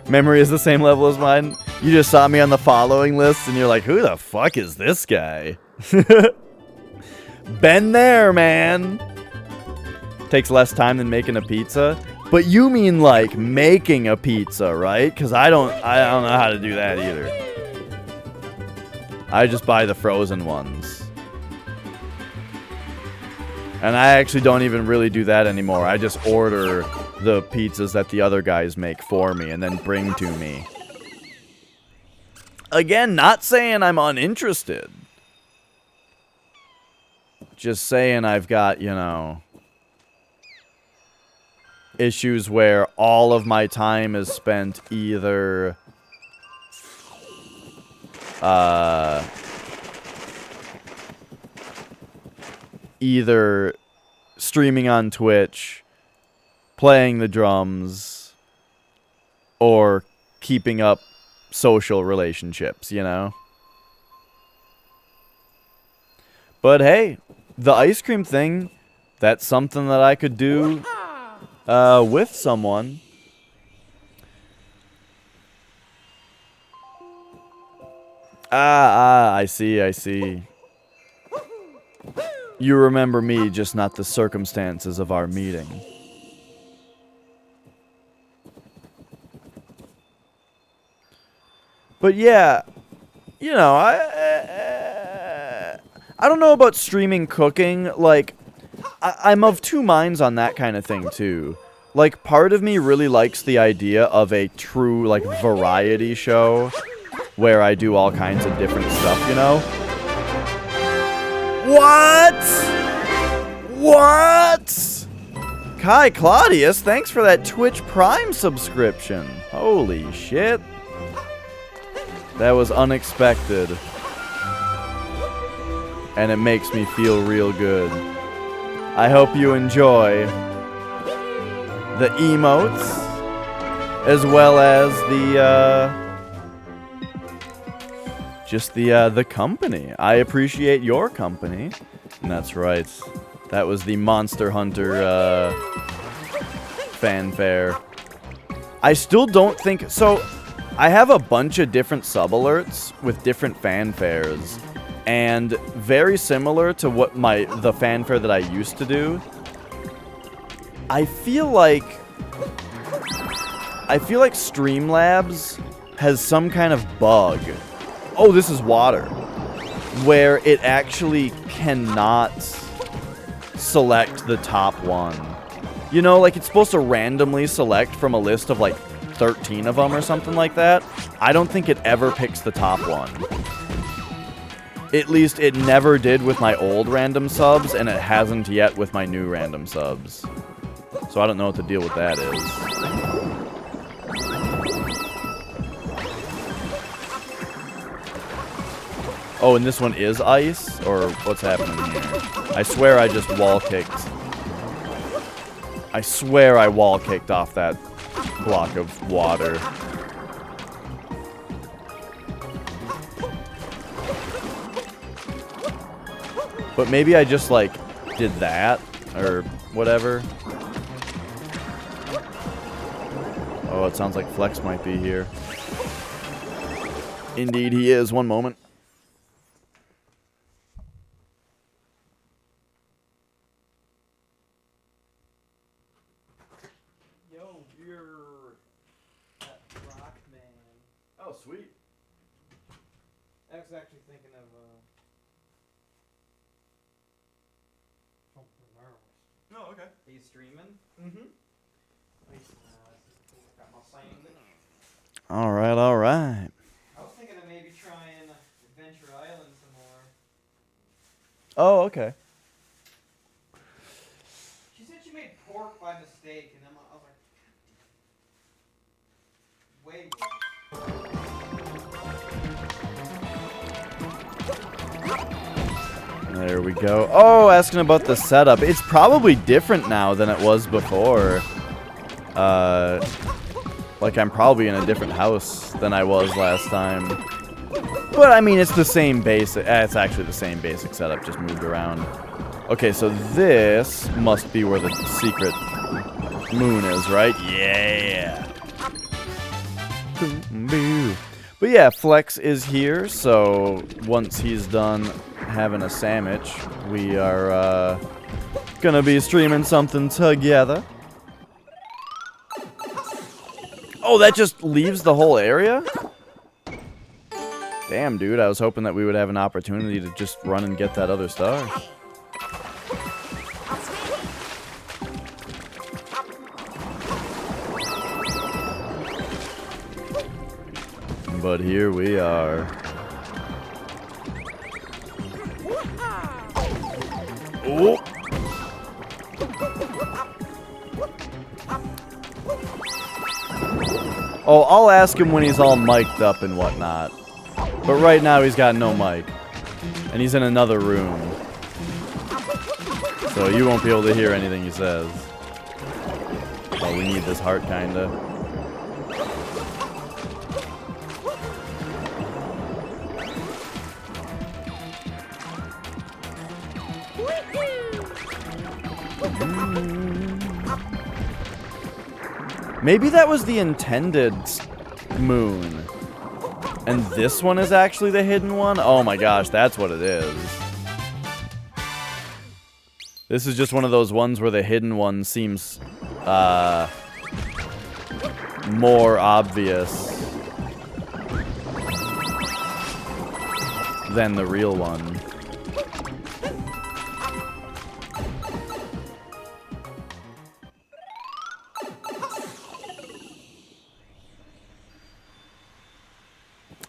Memory is the same level as mine. You just saw me on the following list and you're like, who the fuck is this guy? Been there, man! Takes less time than making a pizza. But you mean like making a pizza, right? Because I don't know how to do that either. I just buy the frozen ones. And I actually don't even really do that anymore. I just order the pizzas that the other guys make for me and then bring to me. Again, not saying I'm uninterested. Just saying I've got, you know, issues where all of my time is spent either either streaming on Twitch, playing the drums, or keeping up social relationships, you know? But hey, the ice cream thing, that's something that I could do with someone. I see. You remember me, just not the circumstances of our meeting. But yeah, you know, I don't know about streaming cooking. Like, I'm of two minds on that kind of thing, too. Like, part of me really likes the idea of a true, like, variety show where I do all kinds of different stuff, you know? What? Kai Claudius, thanks for that Twitch Prime subscription. Holy shit. That was unexpected. And it makes me feel real good. I hope you enjoy the emotes, as well as the company. I appreciate your company. And that's right. That was the Monster Hunter fanfare. I still don't think so. I have a bunch of different sub alerts with different fanfares, and very similar to what the fanfare that I used to do. I feel like Streamlabs has some kind of bug. Oh, this is water. Where it actually cannot select the top one. You know, like it's supposed to randomly select from a list of like 13 of them or something like that. I don't think it ever picks the top one. At least it never did with my old random subs, and it hasn't yet with my new random subs. So I don't know what the deal with that is. Oh, and this one is ice? Or what's happening here? I swear I just wall-kicked. I swear I wall-kicked off that block of water. But maybe I just, like, did that, or whatever. Oh, it sounds like Flex might be here. Indeed he is. One moment. Yo, you're that rock man. Oh, sweet. I was actually thinking of Oh, okay. Are you streaming? Mm-hmm. Got my sandwich. All right. I was thinking of maybe trying Adventure Island some more. Oh, okay. She said she made pork by mistake, and I was like, way worse. There we go. Oh, asking about the setup. It's probably different now than it was before. Like I'm probably in a different house than I was last time. But I mean, it's the same basic. It's actually the same basic setup, just moved around. Okay, so this must be where the secret moon is, right? Yeah. But yeah, Flex is here, so once he's done having a sandwich, we are gonna be streaming something together. Oh, that just leaves the whole area? Damn, dude, I was hoping that we would have an opportunity to just run and get that other star. But here we are. Oh! Oh, I'll ask him when he's all mic'd up and whatnot. But right now he's got no mic. And he's in another room. So you won't be able to hear anything he says. Oh, we need this heart, kinda. Maybe that was the intended moon. And this one is actually the hidden one? Oh my gosh, that's what it is. This is just one of those ones where the hidden one seems more obvious than the real one.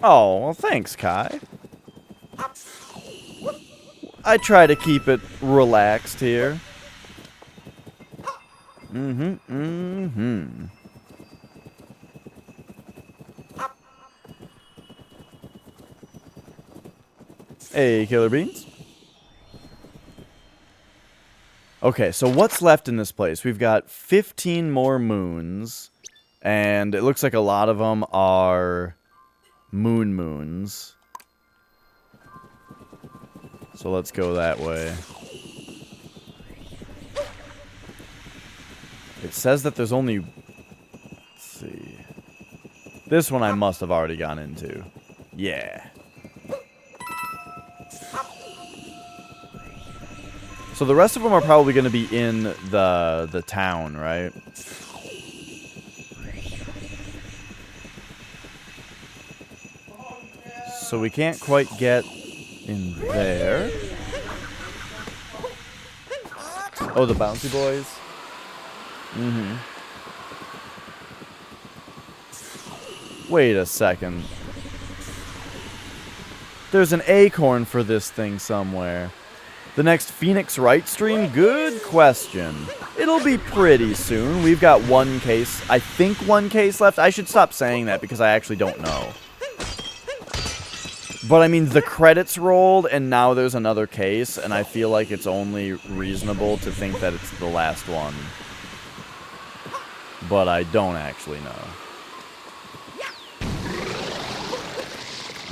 Oh, well, thanks, Kai. I try to keep it relaxed here. Hey, Killer Beans. Okay, so what's left in this place? We've got 15 more moons, and it looks like a lot of them are moons. So let's go that way. It says that there's only... Let's see. This one I must have already gone into. Yeah. So the rest of them are probably going to be in the town, right? So we can't quite get in there. Oh, the bouncy boys? Wait a second. There's an acorn for this thing somewhere. The next Phoenix Wright stream? Good question. It'll be pretty soon. We've got one case. I think one case left. I should stop saying that because I actually don't know. But I mean, the credits rolled, and now there's another case, and I feel like it's only reasonable to think that it's the last one. But I don't actually know.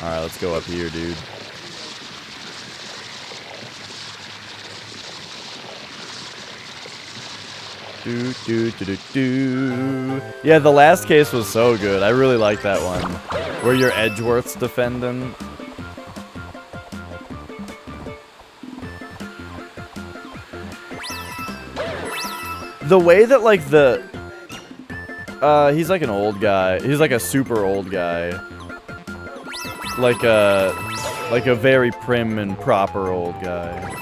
Alright, let's go up here, dude. Yeah, the last case was so good. I really like that one. Where you're Edgeworth's defendant. The way that, like, he's like an old guy. He's like a super old guy. Like a very prim and proper old guy.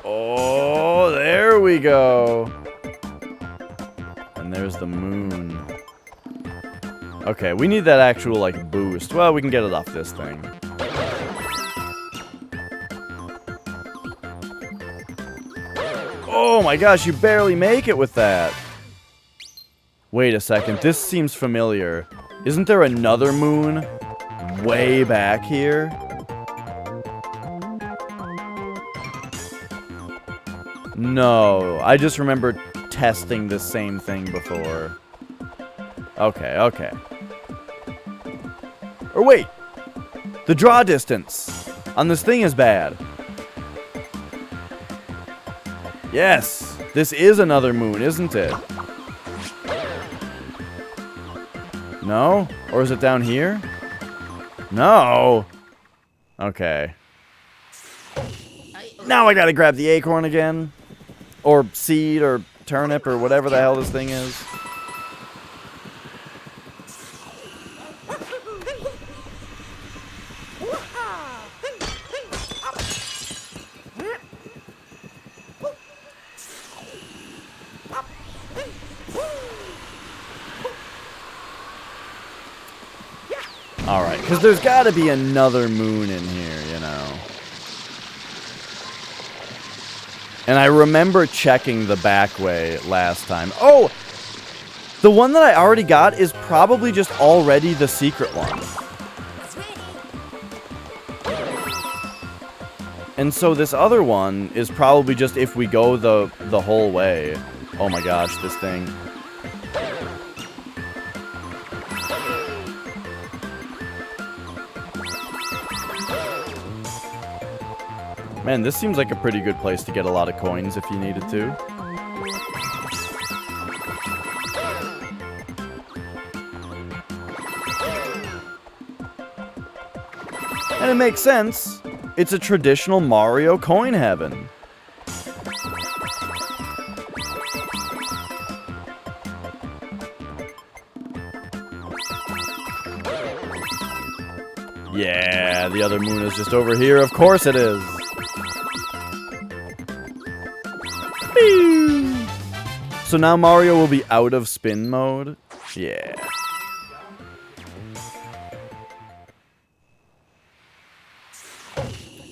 Oh, there we go. And there's the moon. Okay, we need that actual, like, boost. Well, we can get it off this thing. Oh my gosh, you barely make it with that. Wait a second, this seems familiar. Isn't there another moon way back here? No, I just remember testing the same thing before. Okay, okay. Or wait, the draw distance on this thing is bad. Yes, this is another moon, isn't it? No? Or is it down here? No! Okay. Now I gotta grab the acorn again. Or seed, or turnip, or whatever the hell this thing is. Alright, because there's got to be another moon in here, you know. And I remember checking the back way last time. Oh! The one that I already got is probably just already the secret one. And so this other one is probably just if we go the whole way. Oh my gosh, this thing. Man, this seems like a pretty good place to get a lot of coins if you needed to. And it makes sense. It's a traditional Mario coin heaven. Yeah, the other moon is just over here. Of course it is. So now Mario will be out of spin mode? Yeah.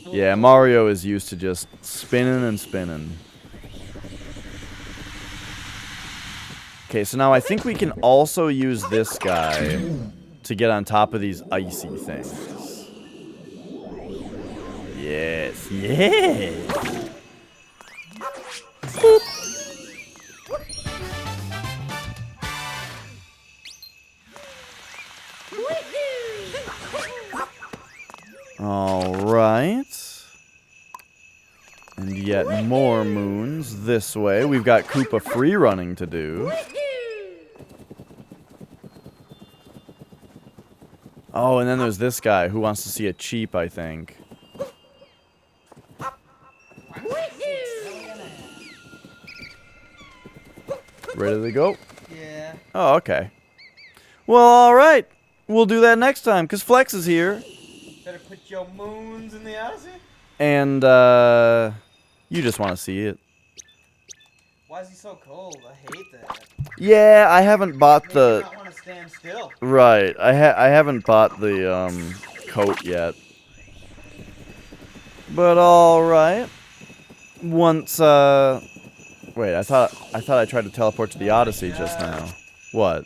Yeah, Mario is used to just spinning and spinning. Okay, so now I think we can also use this guy to get on top of these icy things. Yes, yes! Boop. Alright. And yet more moons this way. We've got Koopa free running to do. Oh, and then there's this guy who wants to see a cheap, I think. Ready to go? Yeah. Oh, okay. Well, alright. We'll do that next time, because Flex is here. Better put your moons in the Odyssey. And, you just want to see it. Why is he so cold? I hate that. Yeah, I haven't bought Makes the... me not want to stand still. Right. I haven't bought the, coat yet. But alright. Once, wait, I thought I tried to teleport to the Odyssey just now. What?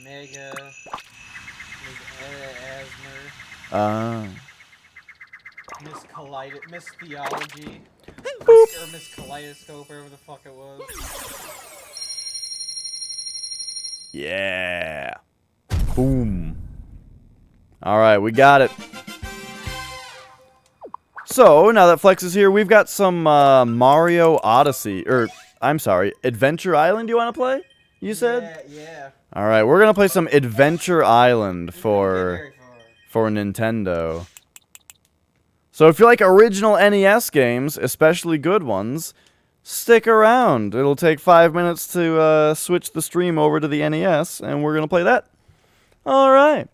Mega Asmer. Miss Theology. Or Miss Kaleidoscope, whatever the fuck it was. Yeah. Boom. Alright, we got it. So, now that Flex is here, we've got some Mario Odyssey. Or, I'm sorry, Adventure Island you want to play? You said? Yeah. Alright, we're going to play some Adventure Island for Nintendo. So if you like original NES games, especially good ones, stick around. It'll take 5 minutes to switch the stream over to the NES, and we're going to play that. Alright.